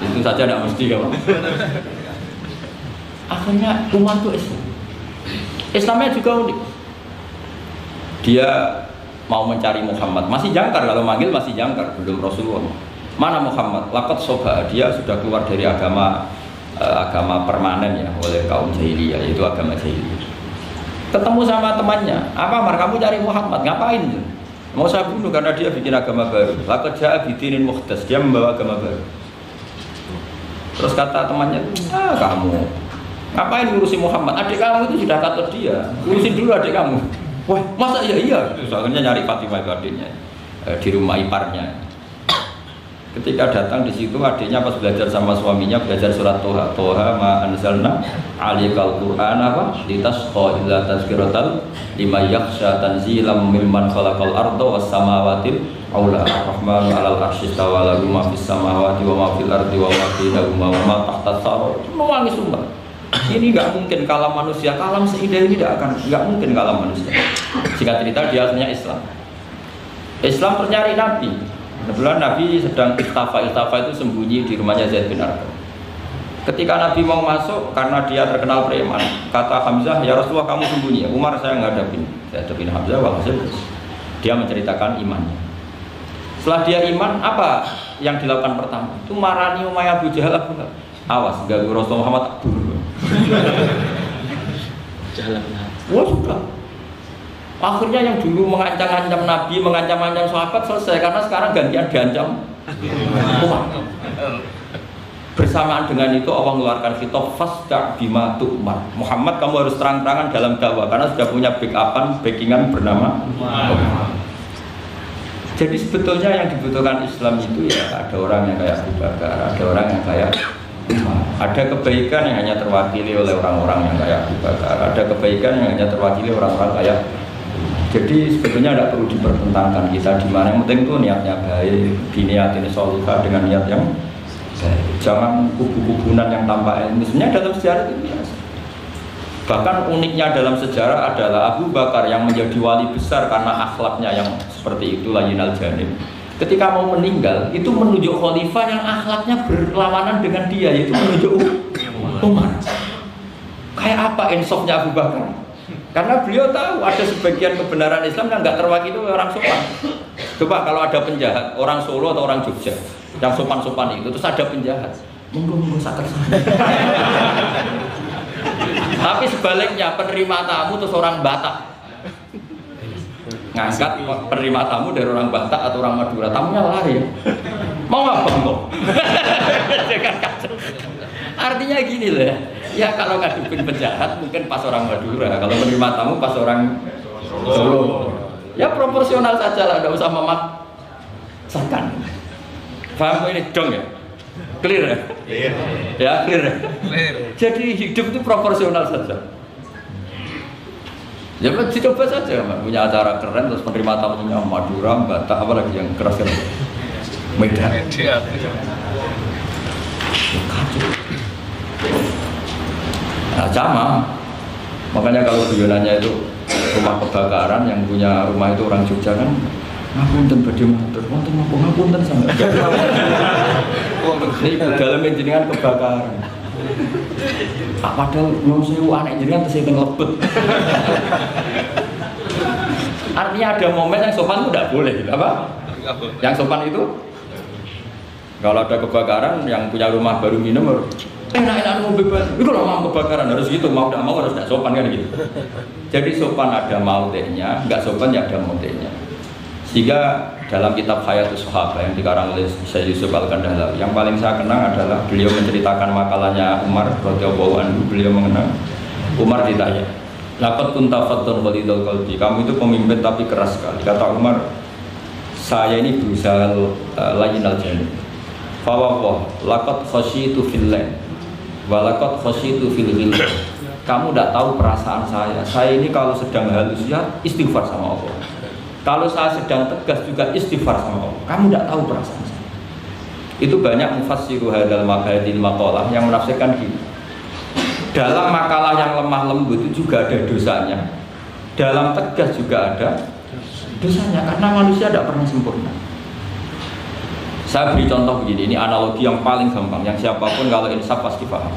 Itu saja tidak mesti kamu. Akhirnya umat itu Islam. Islamnya juga unik. Dia mau mencari Muhammad, masih jangkar, kalau manggil masih jangkar, belum Rasulullah. Mana Muhammad? Laqad soba, dia sudah keluar dari agama permanen ya oleh kaum jahiliyah, yaitu agama jahiliyah. Ketemu sama temannya, apa Mar, kamu cari Muhammad, ngapain? Mau saya bunuh karena dia bikin agama baru. Laqad ja'a bidinin muhdas, dia membawa agama baru. Terus kata temannya, kamu ngapain ngurusin Muhammad? Adik kamu itu sudah kata dia, urusin dulu adik kamu. Wah, masa iya? Terus akhirnya nyari Fatimah itu adiknya di rumah iparnya. Ketika datang di situ adiknya pas belajar sama suaminya belajar surat Toha. Toha ma anzalna alikal Qur'ana apa? Litasqa illa tazkiratal liman yakhsha tanzilam mimman khalaqal arda was samawati aula ar-rahmanu 'alal arsy istawa lahu ma fis samawati wa ma fil ardi wa ma bainahuma wa ma tahta tsara. Menangis sumpah. Ini enggak mungkin kalam manusia, kalam seindah ini enggak mungkin kalam manusia. Singkat cerita dia aslinya Islam. Islam terus nyari Nabi. Kebetulan Nabi sedang iltafa itu sembunyi di rumahnya Zaid bin Arqam. Ketika Nabi mau masuk, karena dia terkenal preman, kata Hamzah, ya Rasulullah kamu sembunyi. Umar saya ngadapin Hamzah, walhasil dia menceritakan imannya. Setelah dia iman, apa yang dilakukan pertama? Itu marani Umayyah Abu Jahal. Awas, ganggu Rasulullah Muhammad tak dulu. Jalan. Wah sudah. Akhirnya yang dulu mengancam-ancam Nabi, mengancam-ancam sahabat selesai, karena sekarang gantian diancam umat. Bersamaan dengan itu Allah mengeluarkan khitab fasda' bima tu'mar. Muhammad kamu harus terang-terangan dalam dakwah karena sudah punya backingan bernama Muhammad. Jadi sebetulnya yang dibutuhkan Islam itu ya ada orang yang kayak Abu Bakar, ada orang yang kayak Umar. Ada kebaikan yang hanya terwakili oleh orang-orang yang kayak Abu Bakar, ada kebaikan yang hanya terwakili orang-orang kayak. Jadi sebetulnya tidak perlu dipertentangkan kita di mana, yang penting itu niatnya baik, diniatin solihah dengan niat yang baik. Jangan kubu-kubunan yang tanpa ilmu. Sebenarnya dalam sejarah itu biasa. Bahkan uniknya dalam sejarah adalah Abu Bakar yang menjadi wali besar karena akhlaknya yang seperti itu, layyinal janib. Ketika mau meninggal, itu menunjuk khalifah yang akhlaknya berlawanan dengan dia, yaitu menunjuk Umar. Kayak apa insafnya Abu Bakar? Karena beliau tahu ada sebagian kebenaran Islam yang nggak terwakili oleh orang sopan. Coba kalau ada penjahat, orang Solo atau orang Jogja, yang sopan-sopan itu, terus ada penjahat, monggo sakit. Tapi sebaliknya penerima tamu terus orang Batak. Ngangkat penerima tamu dari orang Batak atau orang Madura, tamunya lari. Mau apa kok? Artinya gini loh ya, kalau ngadepin penjahat mungkin pas orang Madura, kalau menerima tamu pas orang Solo. Ya proporsional saja lah, tidak usah memaksakan. Paham ini dong ya? Clear ya? Ya clear ya? Jadi hidup itu proporsional saja. Ya coba saja, punya acara keren terus penerima tamunya Madura, Batak, apalagi yang keras-keras. Medan. Nah, sama. Makanya kalau guyonannya itu rumah kebakaran, yang punya rumah itu orang Jogja kan, ngapunten badhe matur, wonten napa ngapunten sampe. Ini dalam jenengan kebakaran. Padahal nyuwun sewu anak jenengan tesih teng lebet. Artinya ada momen yang sopan itu tidak boleh, apa? Yang sopan itu kalau ada kebakaran, yang punya rumah baru minum, enak-enak mau bebas. Itu kalau mau kebakaran harus gitu, mau tidak mau harus tidak sopan kan gitu. Jadi sopan ada mautenya, nggak sopan ya ada mautenya. Sehingga dalam kitab Hayatus Sahabah yang dikarang oleh Syekh Yusuf Al-Kandahlah, yang paling saya kenang adalah beliau menceritakan makalahnya Umar radhiyallahu anhu. Beliau mengenang Umar ditanya, "Laqad kunta faddun ghalidul qalbi." Kamu itu pemimpin tapi keras sekali. Kata Umar, "Saya ini berusaha layyinal janib." Fa wa laqad khasyitu fillah wa laqad khasyitu fil ghillah. Kamu tidak tahu perasaan saya. Saya ini kalau sedang halus ya istighfar sama Allah. Kalau saya sedang tegas juga istighfar sama Allah. Kamu tidak tahu perasaan saya. Itu banyak mufassiru hadal hadil maqalah yang menafsirkan gitu. Dalam makalah yang lemah lembut itu juga ada dosanya. Dalam tegas juga ada dosanya, karena manusia tidak pernah sempurna. Saya beri contoh begini, ini analogi yang paling gampang, yang siapapun kalau insaf pasti paham,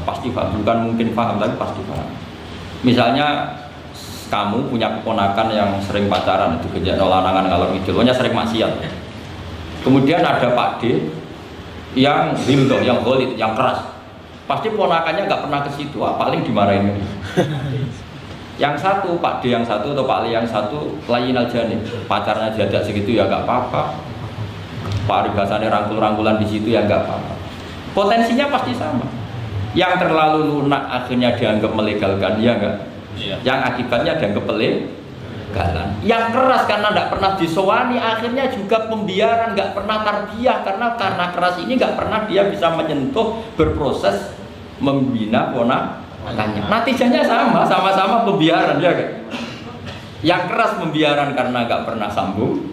bukan mungkin paham tapi pasti paham. Misalnya kamu punya keponakan yang sering pacaran, itu kerja lanangan ngalor ngidul, pokoknya sering maksiat. Kemudian ada Pak D yang rildo, yang ghalid, yang keras. Pasti ponakannya nggak pernah ke situ, paling dimarahin. Yang satu Pak D yang satu atau Pak Ali yang satu layyinal janib, pacarnya jadak segitu ya nggak apa-apa. Paribasannya rangkul-rangkulan di situ ya nggak apa-apa. Potensinya pasti sama. Yang terlalu lunak akhirnya dianggap melegalkan, ya enggak? Iya. Yang akibatnya dianggap pelegalan. Yang keras karena tidak pernah disowani, akhirnya juga pembiaran, nggak pernah tarbiyah, karena keras ini nggak pernah dia bisa menyentuh, berproses membina ponakannya. Natijanya sama-sama pembiaran, ya kan? Yang keras pembiaran karena nggak pernah sambung,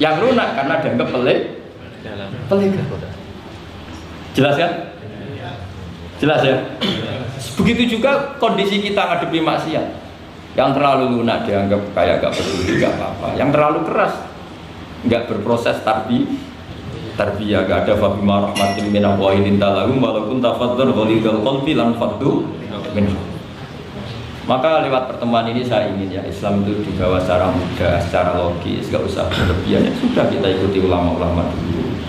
yang lunak karena dianggap pelegalan. Jelas kan? Jelas ya? Begitu juga kondisi kita ngadepi maksiat. Yang terlalu lunak dianggap kayak gak peduli, gak apa-apa. Yang terlalu keras gak berproses tarbiyah, gak ada fabima rahmatin minallahi linta lahum walaupun tafadzal ghalidul qalbi lan faddu min. Maka lewat pertemuan ini saya ingin ya, Islam itu dibawa secara mudah, secara logis, gak usah berlebihan. Ya sudah, kita ikuti ulama-ulama dulu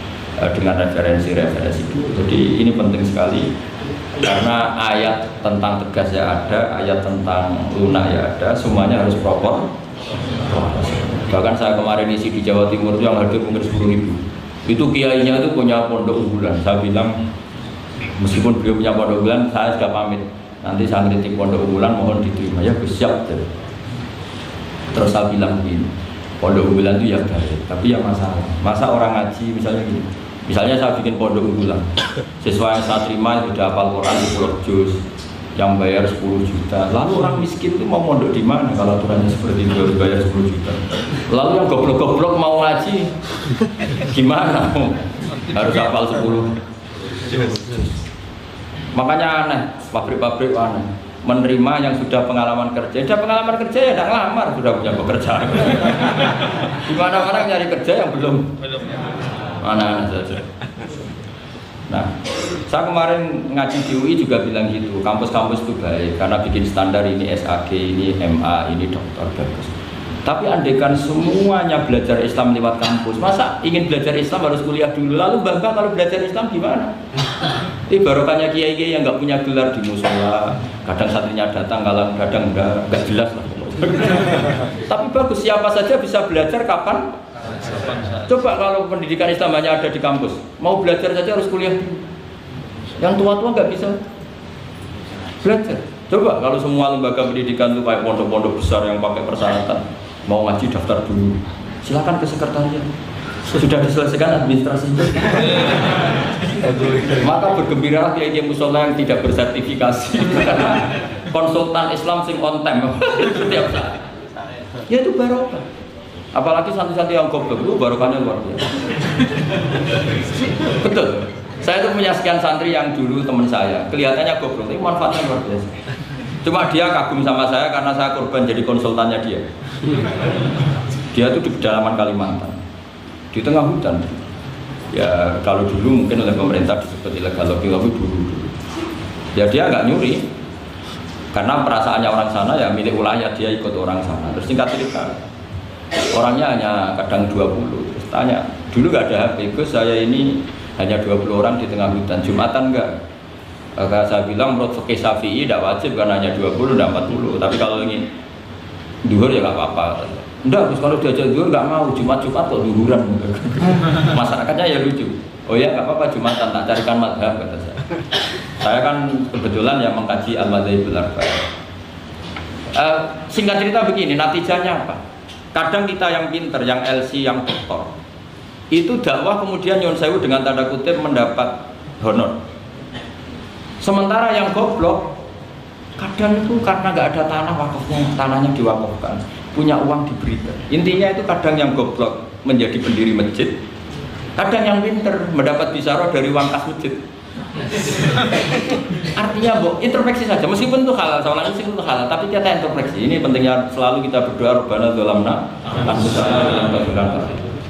dengan referensi-referensi dulu. Jadi ini penting sekali. Karena ayat tentang tegas ya ada, ayat tentang lunak ya ada, semuanya harus proper. Bahkan saya kemarin isi di Jawa Timur itu yang hadir mungkin 10.000. Itu kiainya itu punya pondok unggulan. Saya bilang, meskipun beliau punya pondok unggulan, saya sudah pamit. Nanti saya kritik pondok unggulan, mohon diterima. Ya siap. Terus saya bilang begini, pondok unggulan itu ya baik, tapi ya masalah. Masa orang ngaji misalnya gini, Misalnya saya bikin pondok unggulan, siswa yang saya terima sudah hafal Quran 10 juz, yang bayar 10 juta. Lalu orang miskin itu mau mondok di mana kalau aturannya seperti itu harus bayar 10 juta? Lalu yang goblok-goblok mau ngaji gimana? Harus hafal 10. Makanya aneh, pabrik-pabrik aneh menerima yang sudah pengalaman kerja. Sudah pengalaman kerja ya tidak ngelamar, sudah punya pekerjaan. Gimana orang nyari kerja yang belum? Mana saja. Nah, saya kemarin ngaji di UI juga bilang gitu, kampus-kampus itu baik karena bikin standar ini SAG, ini MA, ini dokter bagus. Tapi andaikan semuanya belajar Islam lewat kampus, masa ingin belajar Islam harus kuliah dulu? Lalu bangga kalau belajar Islam gimana? Ini barokahnya kiai-kiai yang nggak punya gelar di musola, kadang santrinya datang, kadang nggak jelas lah. Tapi bagus, siapa saja bisa belajar kapan? Coba kalau pendidikan Islam hanya ada di kampus, mau belajar saja harus kuliah dulu. Yang tua-tua nggak bisa belajar. Coba kalau semua lembaga pendidikan itu kayak pondok-pondok besar yang pakai persyaratan, mau ngaji daftar dulu, silakan ke sekretariat. Sudah diselesaikan administrasinya. Maka bergembira kiai musola yang tidak bersertifikasi karena konsultan Islam sing on time setiap saat. Ya itu barokah. Apalagi santri-santri yang goblok itu barokahnya luar biasa. Betul. Saya tuh punya sekian santri yang dulu teman saya, kelihatannya goblok, tapi manfaatnya luar biasa. Cuma dia kagum sama saya karena saya korban jadi konsultannya dia. Dia tuh di pedalaman Kalimantan, di tengah hutan. Ya kalau dulu mungkin oleh pemerintah disebut ilegal logging, tapi dulu. Ya dia nggak nyuri, karena perasaannya orang sana ya milik wilayah, dia ikut orang sana. Terus singkat cerita, orangnya hanya kadang 20. Terus tanya, dulu nggak ada HP, Gus saya ini hanya 20 orang di tengah hutan, Jumatan enggak? Saya bilang menurut fikih Syafi'i tidak wajib karena hanya 20, tidak 40. Tapi kalau ingin duhur ya nggak apa-apa. Enggak, Gus kalau diajak duhur nggak mau, Jumat kok duhuran. Masyarakatnya ya lucu. Oh ya nggak apa-apa, Jumatan tak carikan madhab kata saya. Saya kan kebetulan yang mengkaji al-madzhabul arba'. Singkat cerita begini, natijahnya apa? Kadang kita yang pinter, yang LC, yang doktor, itu dakwah kemudian nyun sewu dengan tanda kutip mendapat honor. Sementara yang goblok, kadang itu karena nggak ada tanah wakafnya, tanahnya diwakafkan, punya uang diberikan. Intinya itu kadang yang goblok menjadi pendiri masjid, kadang yang pinter mendapat bisyarah dari uang kas masjid. Artinya introspeksi saja, meskipun itu halal, soalnya meskipun itu halal, tapi kita introspeksi. Ini pentingnya selalu kita berdoa Rabbana dzalamna anfusana.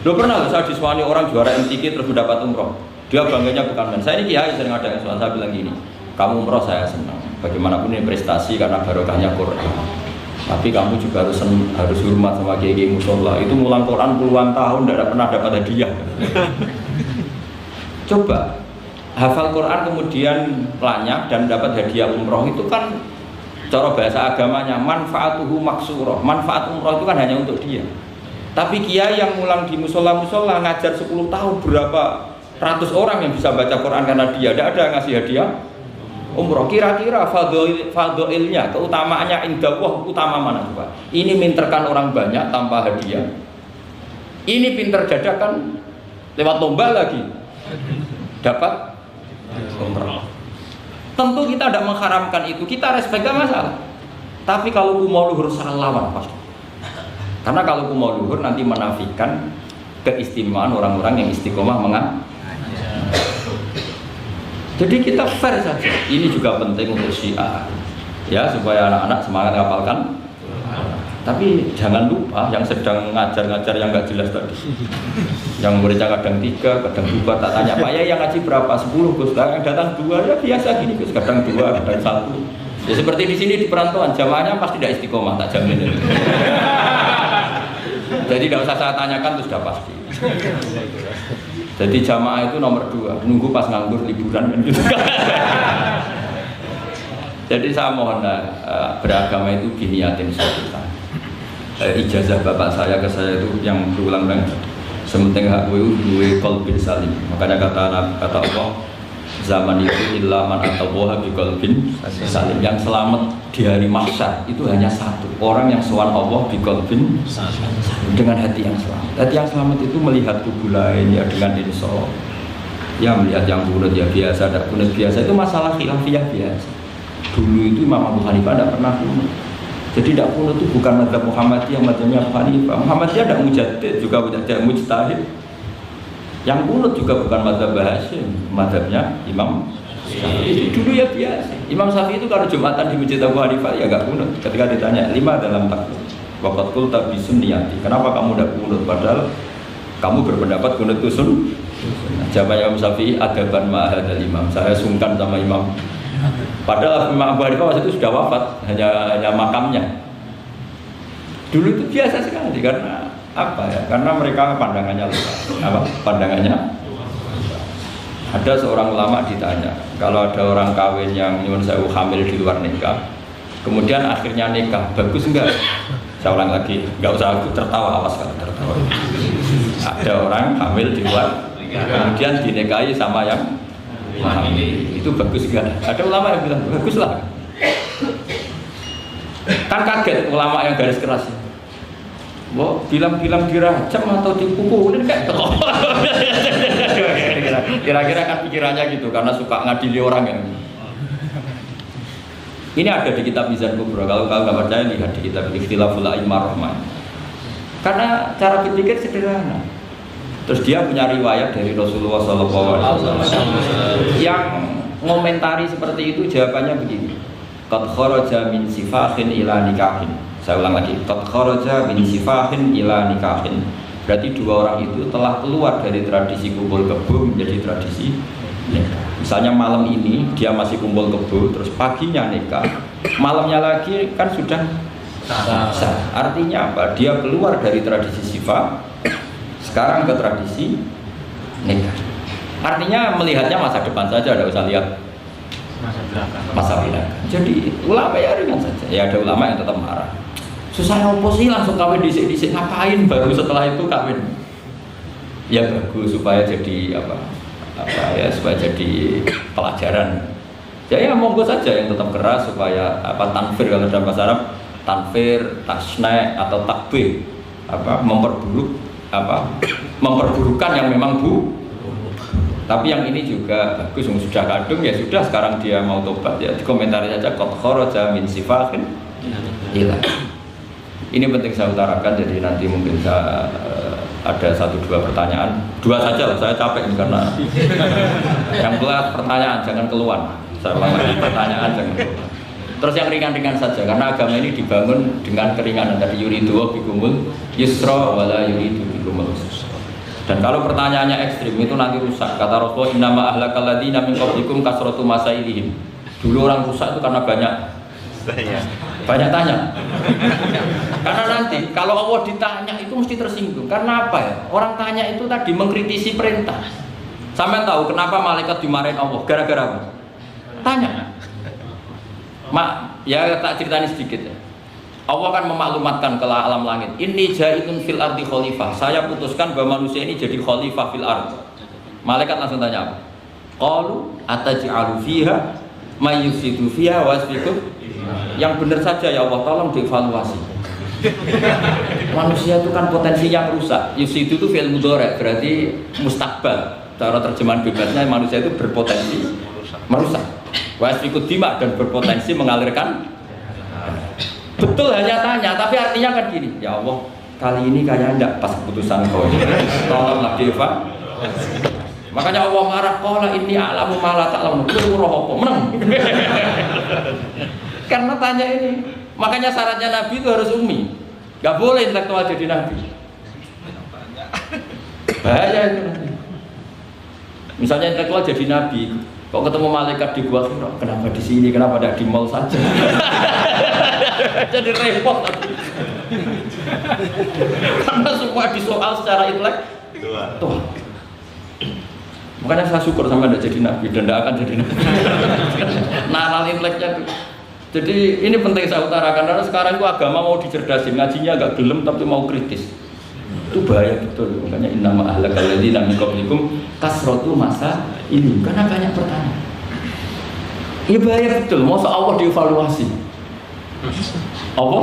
Loh pernah saya disuani orang juara MTQ terus mendapat umroh. Dia bangganya bukan main. Saya ini kiai sering ada yang soal, saya bilang gini, kamu umroh saya senang. Bagaimanapun ini prestasi karena barokahnya Quran. Tapi kamu juga harus hormat sama kiai musola. Itu ngulang Quran puluhan tahun tidak pernah dapat hadiah. Coba hafal Quran kemudian lanyah dan dapat hadiah umroh, itu kan cara bahasa agamanya manfaatuhu maksurah. Manfaat umroh itu kan hanya untuk dia. Tapi kiai yang ngulang di musola-musola ngajar 10 tahun berapa ratus orang yang bisa baca Quran karena dia, tidak ada yang ngasih hadiah umroh. Kira-kira fadhoilnya, keutamaannya indah Allah utama mana coba? Ini minterkan orang banyak tanpa hadiah, ini pinter dadakan lewat lomba lagi dapat umroh. Tentu kita tidak mengharamkan itu, kita respect, gak masalah. Tapi kalau mau luhur salah lawan pasti. Karena kalau mau luhur nanti menafikan keistimewaan orang-orang yang istiqomah mengajar. Jadi kita fair saja. Ini juga penting untuk Syiah, ya, supaya anak-anak semangat ngapalkan. Tapi jangan lupa yang sedang ngajar-ngajar yang nggak jelas tadi, yang muridnya kadang 3, kadang 2, tak tanya Pak ya yang ngaji berapa? 10 Gus, yang datang 2 ya biasa gini Gus, kadang 2, kadang 1. Ya seperti di sini di perantauan jamaahnya pasti tidak istiqomah, tak jamin itu. Jadi tidak usah saya tanyakan, itu sudah pasti. Jadi jamaah itu nomor 2, nunggu pas nganggur liburan kan gitu. Jadi saya mohon beragama itu diniatin suatu saat. Ijazah bapak saya ke saya itu yang berulang-ulang, sementing hak gue qalbin salim. Makanya kata Allah, zaman itu illa man atawaha bi qalbin salim. Yang selamat di hari mahsyar itu hanya satu, orang yang sowan Allah bi qalbin salim, dengan hati yang selamat. Hati yang selamat itu melihat kubu lain ya dengan insya. Ya melihat yang kunut ya biasa, tidak kunut biasa itu masalah khilafiyah biasa. Dulu itu Imam Abu Hanifah tidak pernah kunut. Jadi tidak kunut itu bukan mazhab Muhammadiyah, mazhabnya Abu Hanifah. Muhammadiyah tidak mujaddid, juga tidak mujtahid. Yang kunut juga bukan mazhab Hasyim, mazhabnya Imam Syafi'i. Dulu ya biasa. Imam Syafi'i itu kalau Jumatan di Masjid Abu Hanifah ya nggak kunut. Ketika ditanya 5 dalam takbir, waqad qulta bi sunniyati. Kenapa kamu tidak kunut padahal kamu berpendapat kunut itu Jamaah Imam Syafi'i adaban ma'ahadal imam. Saya sungkan sama imam. Padahal Imam Abu Hanifah waktu itu sudah wafat, hanya makamnya. Dulu itu biasa sekali karena apa ya? Karena mereka pandangannya luas. Apa? Pandangannya. Ada seorang ulama ditanya, kalau ada orang kawin yang nyuwun sewu hamil di luar nikah, kemudian akhirnya nikah, bagus enggak? Saya ulang lagi, enggak usah aku tertawa, awas kalau tertawa. Ada orang hamil di luar, kemudian dinikahi sama yang hamil, itu bagus enggak? Ada ulama yang bilang bagus lah. Kan kaget ulama yang garis keras. Wah, bilang-bilang dirajam atau dipukulin kayak kira-kira kan pikirannya gitu karena suka ngadili orang ya. Ini ada di kitab Mizan Kubra. Kalau nggak percaya lihat di kitab Ikhtilaful A'immah Rahman. Karena cara berpikir sederhana. Terus dia punya riwayat dari Rasulullah SAW yang ngomentari seperti itu jawabannya begini. Qad kharaja min sifahin ila nikahin. Saya ulang lagi. Qad kharaja min sifahin ila nikahin. Berarti dua orang itu telah keluar dari tradisi kumpul kebo menjadi tradisi nikah. Misalnya malam ini dia masih kumpul kebo, terus paginya nikah, malamnya lagi kan sudah sah. Artinya apa? Dia keluar dari tradisi sifat, sekarang ke tradisi nikah. Artinya melihatnya masa depan saja, tidak usah lihat masa belakang. Jadi ulama ya ringan saja. Ya ada ulama yang tetap marah. Susah apa sih langsung kawin disik-disik, ngapain baru setelah itu kawin? Ya bagus supaya jadi apa ya, supaya jadi pelajaran. Ya monggo saja yang tetap keras supaya tanfir kalau dalam bahasa Arab, tanfir, tasna atau takbir memperburukan yang memang tapi yang ini juga bagus, sudah kadung ya sudah, sekarang dia mau tobat ya dikomentari saja qad kharaja min sifahin ila. Ini penting saya utarakan, jadi nanti mungkin saya ada 1-2 pertanyaan, 2 saja lah, saya capek karena yang kelas pertanyaan jangan keluar, saya ulang lagi pertanyaan jangan keluar. Terus yang ringan-ringan saja, karena agama ini dibangun dengan keringanan dari yuridu bikumul yusra wala yuridu bikumul usra. Dan kalau pertanyaannya ekstrim itu nanti rusak. Kata Rasulullah, innama ahlakal ladzina min qablikum kasratu masailihim. Dulu orang rusak itu karena banyak tanya. Karena nanti kalau Allah ditanya itu mesti tersinggung. Karena apa ya? Orang tanya itu tadi mengkritisi perintah. Sampai tahu kenapa malaikat dimarahin Allah? Gara-gara apa? Tanya. Ya tak ceritani sedikit ya. Allah kan memaklumatkan ke alam langit. Inni ja'ilun fil ardi khalifah. Saya putuskan bahwa manusia ini jadi khalifah fil ardi. Malaikat langsung tanya apa? Qalu ataj'alu fiha may yufsidu fiha wa yasfiku. Yang benar saja ya Allah, tolong dievaluasi. Manusia itu kan potensi yang rusak. Yufsidu itu fi'il mudhari', berarti mustakbal. Cara terjemahan bebasnya manusia itu berpotensi merusak. Wa yasfiku dima, dan berpotensi mengalirkan. Betul hanya tanya, tapi artinya kan gini, ya Allah, kali ini kayaknya enggak pas keputusan kau ini, tolonglah Deva. Makanya Allah marah, qala inni a'lamu ma la ta'lamun. Kuwi roh apa? Meneng. Karena tanya ini, makanya syaratnya Nabi itu harus ummi. Enggak boleh intelektual jadi Nabi. Bahaya itu nanti. Misalnya intelektual jadi Nabi, kok ketemu malaikat di gua Hira, kenapa di sini, kenapa tidak di mall saja? Jadi repot tadi. Karena semua disoal secara intelektual. Makanya saya syukur sama tidak jadi nabi dan tidak akan jadi nabi. Naral inteleknya itu. Jadi ini penting saya utarakan, karena sekarang itu agama mau dicerdasin, ngajinya agak gelem tapi mau kritis. Itu bahaya betul. Makanya innama ahlakal ladzina min qablikum kasratu masa ini, karena banyak pertanyaan. Ini bahaya betul. Masa Allah dievaluasi? Apa?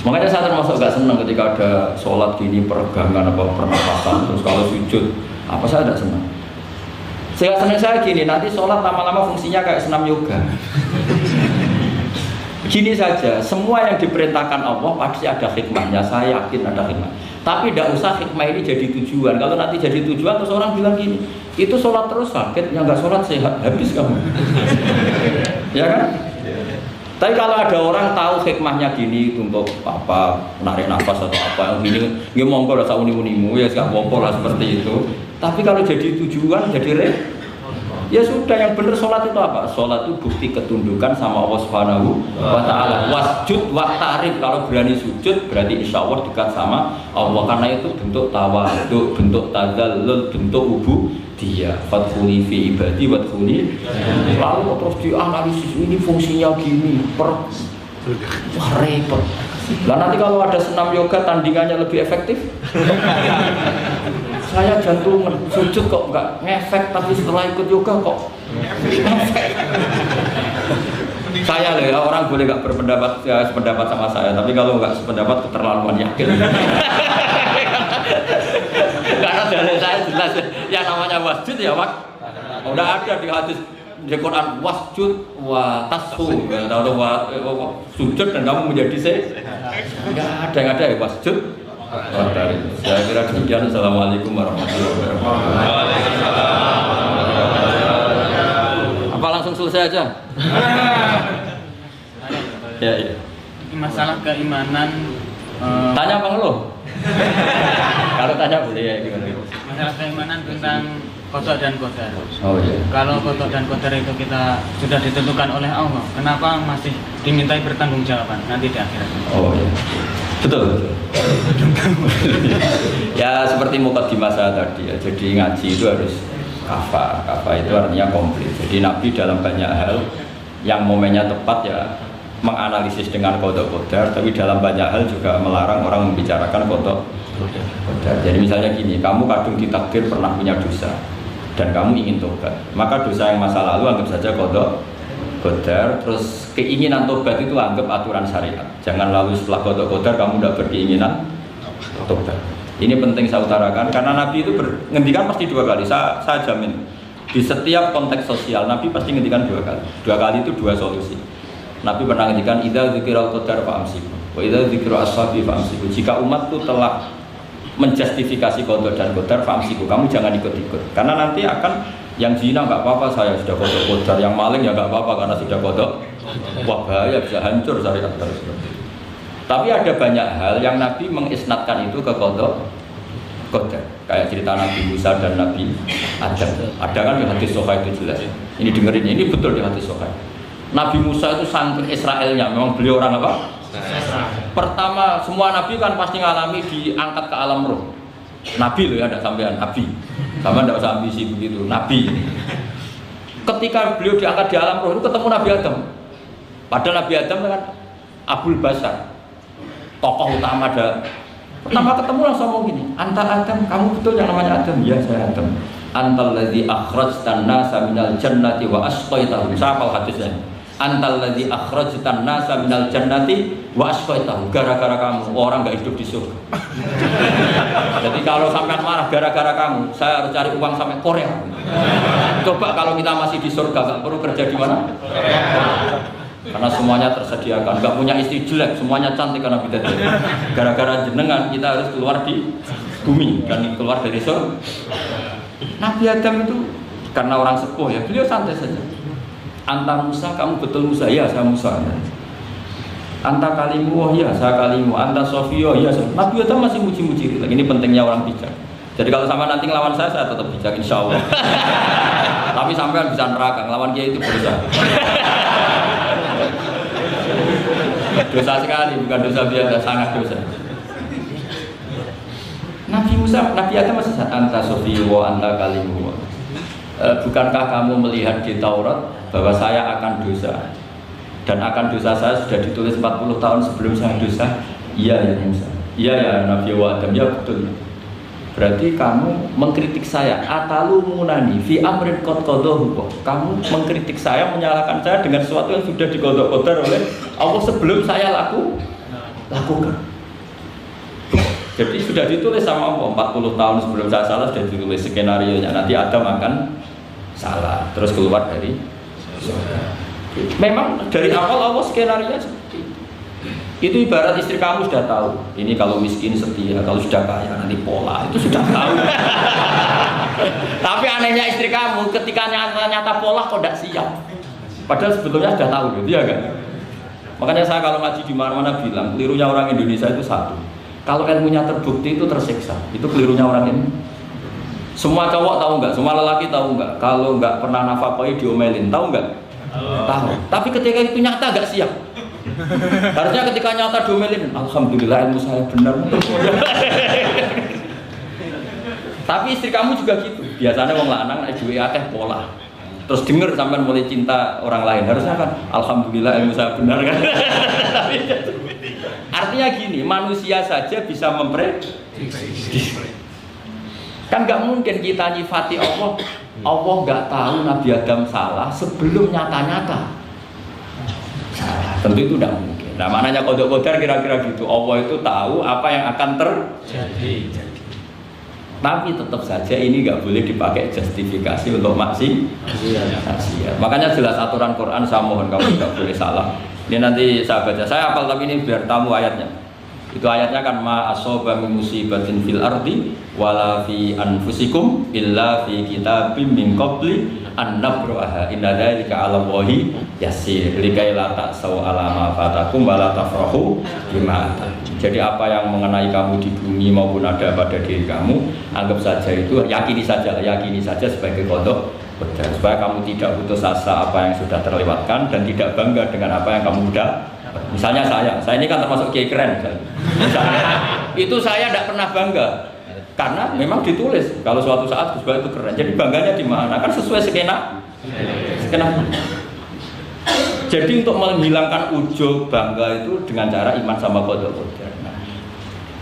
Makanya saya termasuk gak senang ketika ada sholat gini peregangan apa pernapasan, terus kalau sujud apa, saya tidak senang. Saya senang saya gini, nanti sholat lama-lama fungsinya kayak senam yoga. Gini saja, semua yang diperintahkan Allah pasti ada hikmahnya, saya yakin ada hikmah. Tapi tidak usah hikmah ini jadi tujuan. Kalau nanti jadi tujuan, terus orang bilang gini, itu sholat terus sakit, yang nggak sholat sehat, habis kamu. Ya kan? Tapi kalau ada orang tahu hikmahnya gini untuk apa, menarik nafas atau apa, yang gini, nggak monggo rasa uni-unimu ya, nggak apa-apa lah seperti itu. Tapi kalau jadi tujuan, jadi ya sudah, yang benar sholat itu apa? Sholat itu bukti ketundukan sama Allah Subhanahu wa ta'ala. Wasjud waqtarib, kalau berani sujud berarti insya Allah dekat sama Allah. Karena itu bentuk tawadhu, bentuk tadzallul, bentuk ubudiyah. Fadkhuli fi ibadi wadkhuli. Lalu terus dianalisis ini fungsinya gini, wah repot. Lah nanti kalau ada senam yoga tandingannya lebih efektif. Saya jantungan, sujud kok nggak ngefek, tapi setelah ikut yoga kok ngefek. Saya loh ya, orang boleh nggak berpendapat ya, sependapat sama saya, tapi kalau nggak sependapat keterlaluan yakin. Karena dari saya jelas yang namanya wasjud ya udah ada di hadis di Quran, wasjud wa tasfu, atau sujud dan kamu menjadi nggak ada yang ada ya wasjud. Saya kira demikian. Assalamualaikum warahmatullahi wabarakatuh. Apa langsung selesai aja? Ya, ya. Masalah keimanan. Tanya apa ngeluh? Kalau tanya boleh ya, gimana? Masalah keimanan tentang qada dan qadar. Oh iya. Kalau qada dan qadar itu kita sudah ditentukan oleh Allah, kenapa masih dimintai pertanggungjawaban nanti di akhirat? Oh iya. Betul. Ya seperti mukadimah saya tadi ya. Jadi ngaji itu harus kafa. Kafa itu artinya komplit. Jadi Nabi dalam banyak hal yang momennya tepat ya menganalisis dengan qada qadar, tapi dalam banyak hal juga melarang orang membicarakan qada qadar. Jadi misalnya gini, kamu kadung ditakdir pernah punya dosa dan kamu ingin tobat, maka dosa yang masa lalu anggap saja qada qadar, terus keinginan tobat itu anggap aturan syariat. Jangan lalu setelah qada qadar kamu tidak berkeinginan tobat. Ini penting saya utarakan karena Nabi itu ngendikan pasti dua kali. Saya jamin di setiap konteks sosial Nabi pasti ngendikan dua kali. Dua kali itu dua solusi. Nabi pernah ngendikan idza dzikiral qadar fa'amsiku wa idza dzikiru ashabi fa'amsiku. Jika umatku telah menjustifikasi qada dan qadar fa'amsiku, kamu jangan ikut-ikut. Karena nanti akan yang zina nggak apa-apa, saya sudah qada qadar, yang maling ya nggak apa-apa karena sudah qada. Wah bahaya, bisa hancur syariat terus. Tapi ada banyak hal yang Nabi mengisnadkan itu ke qada qadar. Kayak cerita Nabi Musa dan Nabi Adam. Ada kan di hadis Sahih itu jelas. Ini dengerin, ini betul di hadis Sahih. Nabi Musa itu saking Israelnya, memang beliau orang apa? Pertama, semua Nabi kan pasti ngalami diangkat ke alam roh. Nabi loh ya, ada sampean Nabi. Sama tidak usah ambisi begitu, Nabi. Ketika beliau diangkat di alam roh itu ketemu Nabi Adam. Padahal Nabi Adam kan Abul Basar, tokoh utama ada. Pertama ketemu langsung ngomong gini, Anta Adam, kamu betul yang namanya Adam? Ya saya Adam. Antal ladzi akhrajtan nasa minal jannati wa asqaitahum. Siapa hadisnya? Antal ladzi akhrajtan nasa minal jannati wa asqaitahum. Gara-gara kamu orang enggak hidup di surga. Jadi kalau sampai marah gara-gara kamu, saya harus cari uang sampai Korea. Coba kalau kita masih di surga, enggak perlu kerja di mana? Karena semuanya tersediakan, enggak punya istri jelek, semuanya cantik karena bidadari. Gara-gara jenengan kita harus keluar di bumi dan keluar dari surga. Nabi Adam itu karena orang sepuh ya, beliau santai saja. Anta Musa, kamu betul Musa? Ya, saya Musa. Anta kalimu, oh ya, saya kalimu. Anta Sofio, ya. Nabi Adam masih muji-muji. Ini pentingnya orang bijak. Jadi kalau sama nanti ngelawan saya tetap bijak, insya Allah. Tapi sampai bisa neraka, ngelawan dia itu berusaha. Dosa sekali, bukan dosa biasa, sangat dosa. Nabi Musa, Nabi Adam masih anta Sofio, anta kalimu. Bukankah kamu melihat di Taurat bahwa saya akan dosa dan akan dosa saya sudah ditulis 40 tahun sebelum saya dosa? Iya ya Musa. Iya ya Nabi Adam, ya betul. Berarti kamu mengkritik saya, atalumunani fi amrin qad qadahu. Kamu mengkritik saya, menyalahkan saya dengan sesuatu yang sudah diqada-qadar oleh Allah sebelum saya lakukan. Jadi sudah ditulis sama Allah 40 tahun sebelum saya salah, sudah ditulis skenario nya nanti Adam akan salah, terus keluar dari surga. Memang dari awal Allah skenario seperti itu. Ibarat istri kamu sudah tahu, ini kalau miskin setia, kalau sudah kaya nanti pola, itu sudah tahu. Tapi anehnya istri kamu ketika nyata pola kok tidak siap. Padahal sebetulnya sudah tahu gitu ya kan. Makanya saya kalau ngaji di mana-mana bilang, kelirunya orang Indonesia itu satu. Kalau ilmunya terbukti itu tersiksa, itu kelirunya orang ini. Semua cowok tahu nggak? Semua lelaki tahu nggak? Kalau nggak pernah nafkahi diomelin, tahu nggak? Tahu. Tapi ketika itu nyata nggak siap. Harusnya ketika nyata diomelin, alhamdulillah ilmu saya benar. Tapi istri kamu juga gitu. Biasanya wong lanang nek duwe akeh pola. Terus denger sampean mulai cinta orang lain. Harusnya kan alhamdulillah ilmu saya benar kan. Artinya gini, manusia saja bisa memprediksi. Kan nggak mungkin kita nyifati Allah. Allah nggak tahu Nabi Adam salah sebelum nyata-nyata. Tentu itu tidak mungkin. Nah, maknanya qada qadar kira-kira gitu. Allah itu tahu apa yang akan terjadi. Tapi tetap saja ini nggak boleh dipakai justifikasi untuk maksiat. Makanya jelas aturan Quran, saya mohon kamu nggak boleh salah. Ini nanti saya baca. Saya hafal tapi ini biar tamu ayatnya. Itu ayatnya kan ma asoba min musibatin fil ardi wala fi anfusikum illa fi kitabim min qabli an nabraha inna dzalika 'ala Allahi yasir likai la ta'sau 'ala ma fatakum wala tafrahu bima. Jadi apa yang mengenai kamu di bumi maupun ada pada diri kamu, anggap saja itu yakini saja sebagai qada qadar supaya kamu tidak putus asa apa yang sudah terlewatkan dan tidak bangga dengan apa yang kamu sudah. Misalnya saya ini kan termasuk kiai keren misalnya, itu saya tidak pernah bangga karena memang ditulis kalau suatu saat Gus Baik itu keren. Jadi bangganya di mana? Kan sesuai skena. Jadi untuk menghilangkan ujub bangga itu dengan cara iman sama qada qadar.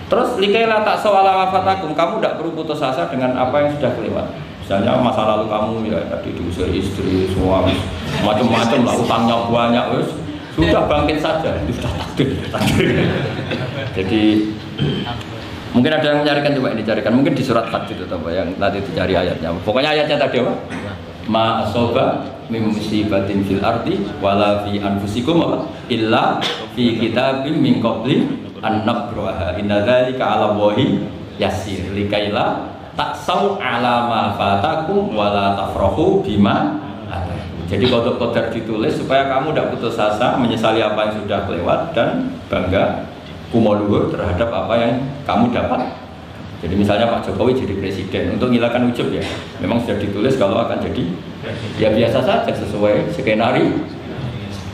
Terus likaila tak sawala wafatakum, kamu tidak perlu putus asa dengan apa yang sudah kelewat. Misalnya masa lalu kamu ya tadi diusir istri, suami, macam-macam lah, utangnya banyak, wes sudah bangkit saja, itu sudah takdir. Jadi mungkin ada yang mencarikan, coba ini dicarikan, mungkin di surat Hajj itu apa yang tadi dicari ayatnya. Pokoknya ayatnya tadi apa? Ma asoba min musibatin fil ardi wala fi anfusikum illa fi kitabim min qabli an nabraha inna dzalika 'ala Allahi yasir likaila taksau 'ala ma fatakum wala tafrahu bima. Jadi qada qadar ditulis supaya kamu tidak putus asa menyesali apa yang sudah lewat dan bangga kumoluhur terhadap apa yang kamu dapat. Jadi misalnya Pak Jokowi jadi presiden, untuk menghilangkan ujub ya memang sudah ditulis kalau akan jadi ya biasa saja sesuai skenario.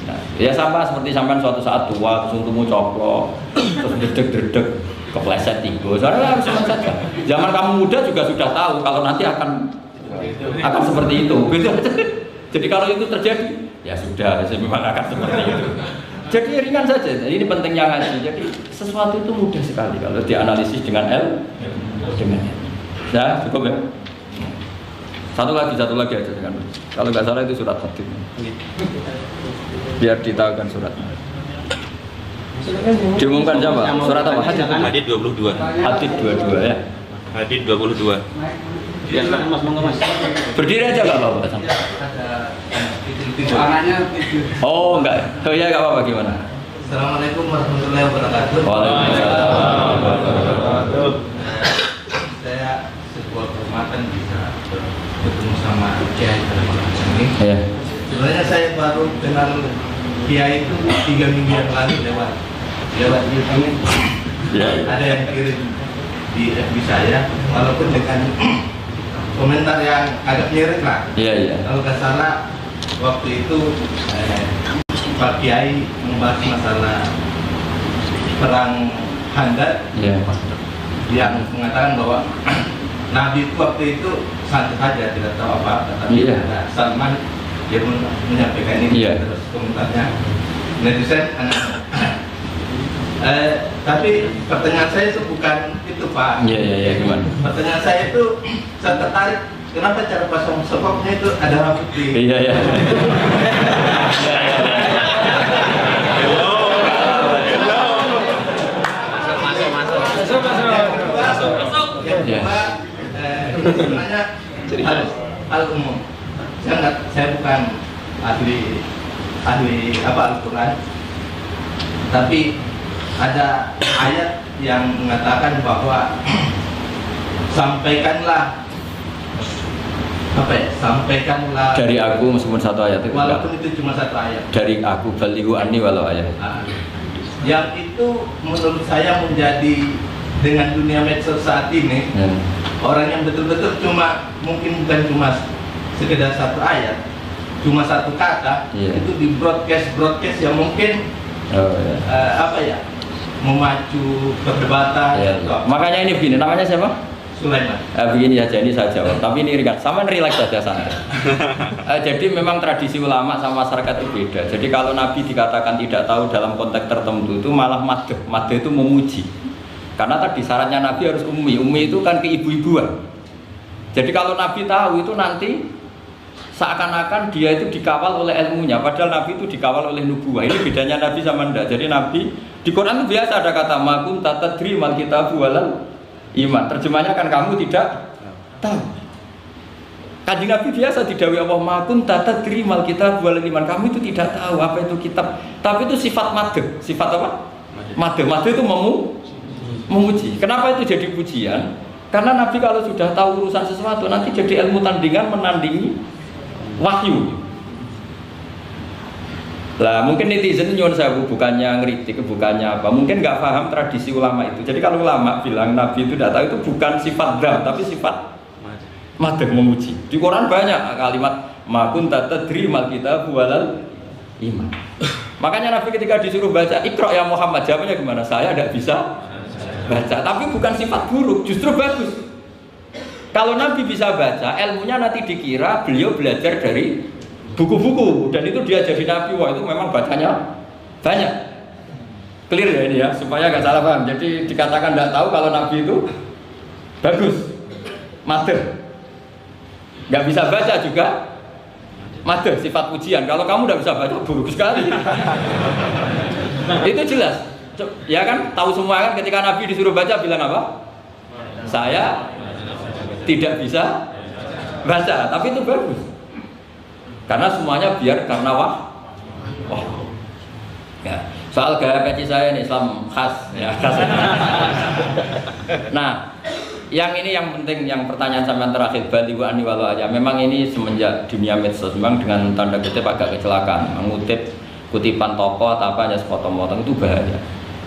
Nah, ya sama seperti sampai suatu saat tua terus untukmu coplok terus dedek kepleset tigo, soalnya harus saja. Zaman kamu muda juga sudah tahu kalau nanti akan seperti itu. Jadi kalau itu terjadi, ya sudah, memang akan seperti itu. Jadi ringan saja. Ini pentingnya ngaji. Jadi sesuatu itu mudah sekali kalau dianalisis dengan dengan ya cukup ya. Satu lagi aja dengan. Kalau nggak salah itu surat Hadid. Biar ditahukan suratnya. Diumumkan siapa? Surat apa? Hadid 22. Hadid 22 ya. Hadid 22. Ya, Mas, monggo Mas. Berdiri aja nggak apa-apa. Anaknya Oh enggak. Oh ya nggak apa-apa gimana? Assalamualaikum warahmatullahi wabarakatuh. Waalaikumsalam warahmatullahi wabarakatuh. Saya sebuah kehormatan bisa bertemu sama Kiai pada malam ini. Iya. Sebenarnya saya baru kenal Kiai itu 3 minggu yang lalu lewat YouTube. Iya. Ada yang kirim di FB saya, walaupun dengan komentar yang agak miring lah. Iya. Kalau nggak salah waktu itu Pak Kiai membahas masalah perang Handar, Iya. yang mengatakan bahwa Nabi itu waktu itu santai saja, tidak tahu apa-apa, tapi Iya. Salman dia menyampaikan ini. Iya. Terus komentarnya netizen tapi pertanyaan saya itu bukan itu Pak. Iya gimana? Pertanyaan saya itu saya tertarik kenapa cara pasang sokoknya itu ada rambut di. Iya. Yang kedua, sebenarnya hal umum. ahli Al-Quran, tapi ada ayat yang mengatakan bahwa sampaikanlah dari aku meskipun satu ayat itu walaupun itu cuma satu ayat dari aku balighu anni walau ayat. Yang itu menurut saya menjadi dengan dunia medsos saat ini orang yang betul-betul mungkin bukan cuma sekedar satu ayat, cuma satu kata itu di broadcast yang mungkin memacu perdebatan. Makanya ini begini, namanya siapa? Sulaiman. Begini aja, ini saya jawab, tapi ini ringan, sama relax saja santai. Jadi memang tradisi ulama sama masyarakat itu beda. Jadi kalau Nabi dikatakan tidak tahu dalam konteks tertentu itu malah madh itu memuji. Karena tadi syaratnya Nabi harus ummi itu kan keibu-ibuan. Jadi kalau Nabi tahu itu nanti seakan-akan dia itu dikawal oleh ilmunya, padahal Nabi itu dikawal oleh nubuwah. Ini bedanya Nabi sama ndak. Jadi Nabi di Quran itu biasa ada kata makun tatadri mal kitabu walal iman. Terjemahnya kan kamu tidak tahu. Kanjeng Nabi biasa didhawuhi Allah makun tatadri mal kitabu walal iman. Kamu itu tidak tahu apa itu kitab. Tapi itu sifat madh. Sifat apa? Madh itu memuji. Kenapa itu jadi pujian? Karena Nabi kalau sudah tahu urusan sesuatu nanti jadi ilmu tandingan menandingi wahyu. Lah mungkin netizen nyuwun sewu bukannya ngeritik, bukannya apa, mungkin nggak paham tradisi ulama itu. Jadi kalau ulama bilang Nabi itu tidak tahu itu bukan sifat dzam, tapi sifat madh memuji. Di Quran banyak kalimat makun tatadri mal kitabu walal iman. Makanya Nabi ketika disuruh baca Iqra ya Muhammad, jawabnya gimana? Saya tidak bisa baca, tapi bukan sifat buruk, justru bagus. Kalau Nabi bisa baca, ilmunya nanti dikira beliau belajar dari buku-buku dan itu dia jadi Nabi. Wah itu memang bacanya banyak. Clear ya ini ya, supaya nggak salah paham. Jadi dikatakan tidak tahu kalau Nabi itu bagus, madh. Nggak bisa baca juga madh, sifat pujian. Kalau kamu nggak bisa baca buruk sekali. Itu jelas. Ya kan, tahu semua kan ketika Nabi disuruh baca bilang apa? Saya tidak bisa baca, tapi itu bagus. Karena semuanya biar karena ya. Soal gaya peci saya ini Islam khas ya, khas. Nah, yang ini yang penting, yang pertanyaan sampai terakhir balighu anni walau ayat. Memang ini semenjak dunia medsos memang dengan tanda kutip agak kecelakaan mengutip kutipan tokoh atau apa hanya sepotong-potong itu bahaya.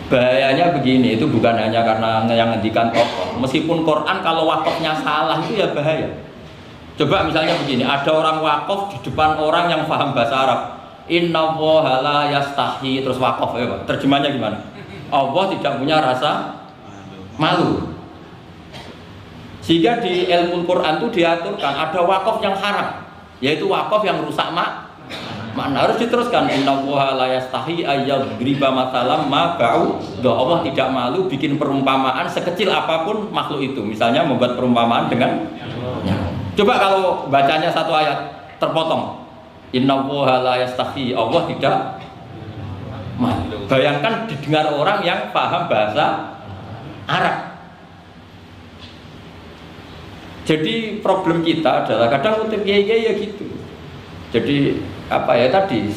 Bahayanya begini, itu bukan hanya karena yang ngendikan tokoh. Meskipun Quran kalau wakafnya salah itu ya bahaya. Coba misalnya begini, ada orang wakaf di depan orang yang paham bahasa Arab. Inna Allaha la yastahi, terus wakaf ya Pak. Terjemahnya gimana? Allah tidak punya rasa malu. Sehingga di ilmu Quran itu diaturkan ada wakaf yang haram, yaitu wakaf yang rusak makna. Harus diteruskan Inna Allaha la yastahi ayyadriba mathalam ma ba'u. Allah tidak malu bikin perumpamaan sekecil apapun makhluk itu. Misalnya membuat perumpamaan dengan nyamuk. Coba kalau bacanya satu ayat terpotong. Inna Allaha la yastahi, Allah tidak malu. Bayangkan didengar orang yang paham bahasa Arab. Jadi problem kita adalah kadang kutip kiai ya gitu. Jadi apa ya tadi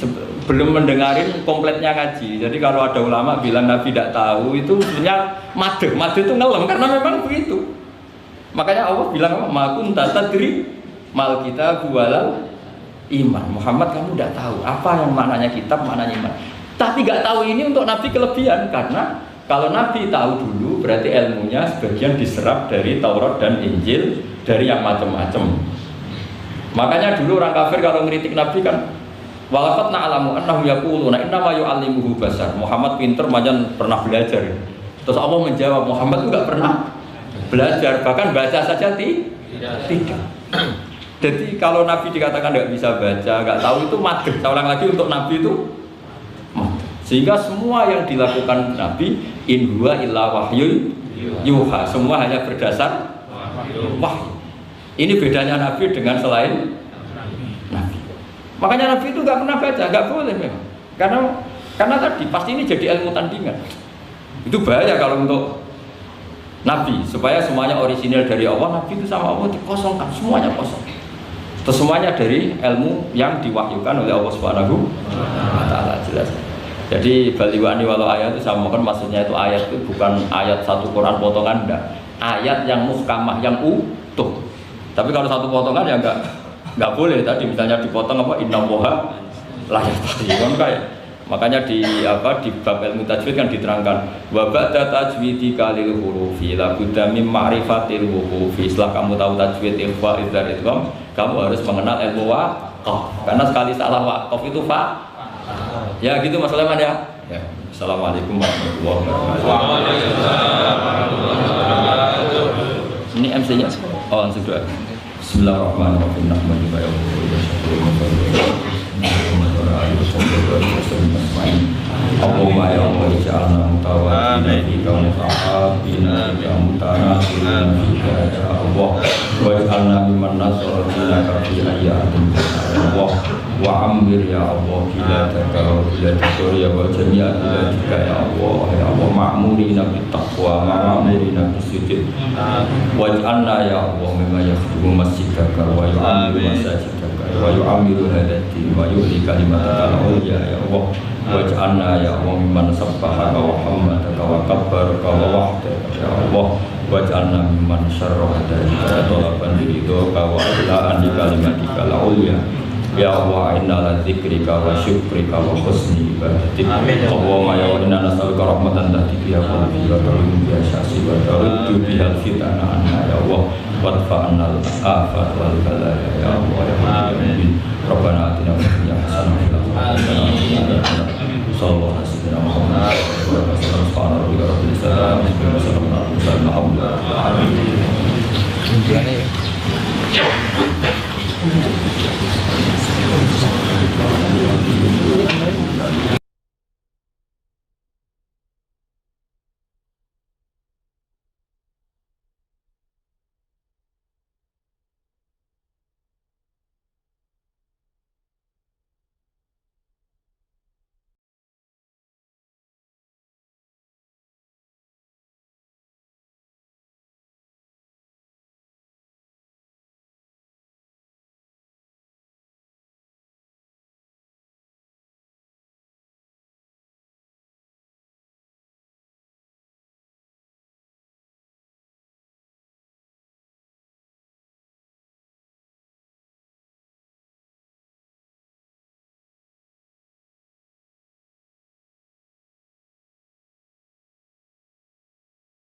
belum mendengarin kompletnya ngaji. Jadi kalau ada ulama bilang Nabi tidak tahu itu sebenarnya madh itu ngelem karena memang begitu. Makanya Allah bilang makun tatadri mal kitab walal iman. Muhammad kamu tidak tahu apa yang maknanya kitab, maknanya iman. Tapi nggak tahu ini untuk Nabi kelebihan karena kalau Nabi tahu dulu berarti ilmunya sebagian diserap dari Taurat dan Injil dari yang macam-macam. Makanya dulu orang kafir kalau ngeritik Nabi kan walaqad na'lamu annahu yaquluna inna ma yu'allimuhu basar. Muhammad pinter macam pernah belajar. Terus Allah menjawab Muhammad itu enggak pernah belajar, bahkan baca saja tidak. Jadi kalau Nabi dikatakan enggak bisa baca, enggak tahu itu madh. Saya ulang lagi untuk Nabi itu madh. Sehingga semua yang dilakukan Nabi in huwa illa wahyu yuha, semua hanya berdasar wahyu. Ini bedanya Nabi dengan selain Nabi. Makanya Nabi itu nggak pernah baca, nggak boleh memang. Karena tadi pasti ini jadi ilmu tandingan. Itu bahaya kalau untuk Nabi, supaya semuanya orisinil dari Allah. Nabi itu sama Allah dikosongkan, semuanya kosong. Terus semuanya dari ilmu yang diwahyukan oleh Allah Subhanahu. Jadi baliwani walau ayat itu sama kan maksudnya itu ayat itu bukan ayat satu Quran potongan enggak. Ayat yang muhkamah yang utuh. Tapi kalau satu potongan ya enggak boleh. Tadi misalnya dipotong apa inna woha lah kan kayak. Makanya di bab ilmu tajwid kan diterangkan wa ba'da tajwidi kalil hurufi la budda mim ma'rifatil hurufi. Setelah kamu tahu tajwid ikhfa idhar idgham, kamu harus mengenal ilmu waqaf. Karena sekali salah waqaf itu fa. Ya gitu Mas Sulaiman ya. Assalamualaikum warahmatullahi wabarakatuh. Ini MC-nya. Oh, sudah. Bismillahirrahmanirrahim. Allahumma ya Allah ij'alna mutawakkilina bika muta'abbina bika mutanasilina bika ya Allah waj'alna mimman nasara dinaka fi ayyatin Allah wa ammir ya Allah biladaka wa bilad Syria wa jami'a biladika ya Allah ma'murina bittaqwa ma'murina bisujud waj'alna ya Allah mimma yakhdumu masjidaka wa yu'ammiru masajidaka wa yu'ammiru hadati wa yu'li kalimataka al-ulya ya Allah waj'alna ya Allah mimman sabbahaka wa hamdaka wa kabbaraka wa wahdaka ya Allah waj'alna mimman syarraha dalika talaban ridhoka wa adla'an li kalimatika al-ulya ya Allah inna la dzikrika wa syukrika wa husni ibadatik Allahumma ya Allah inna nas'aluka rahmatan tahdi biha qalbi wa tarim biha syasi wa taruddu biha fitana anna ya Allah wadfa'anna al-afat wal balaya ya Allah ya Rabbi Rabbana atina fid dunya hasanah wa fil akhirati hasanah sallallahu alaihi wasallam Muhammad wa sallallahu alaihi wa sallam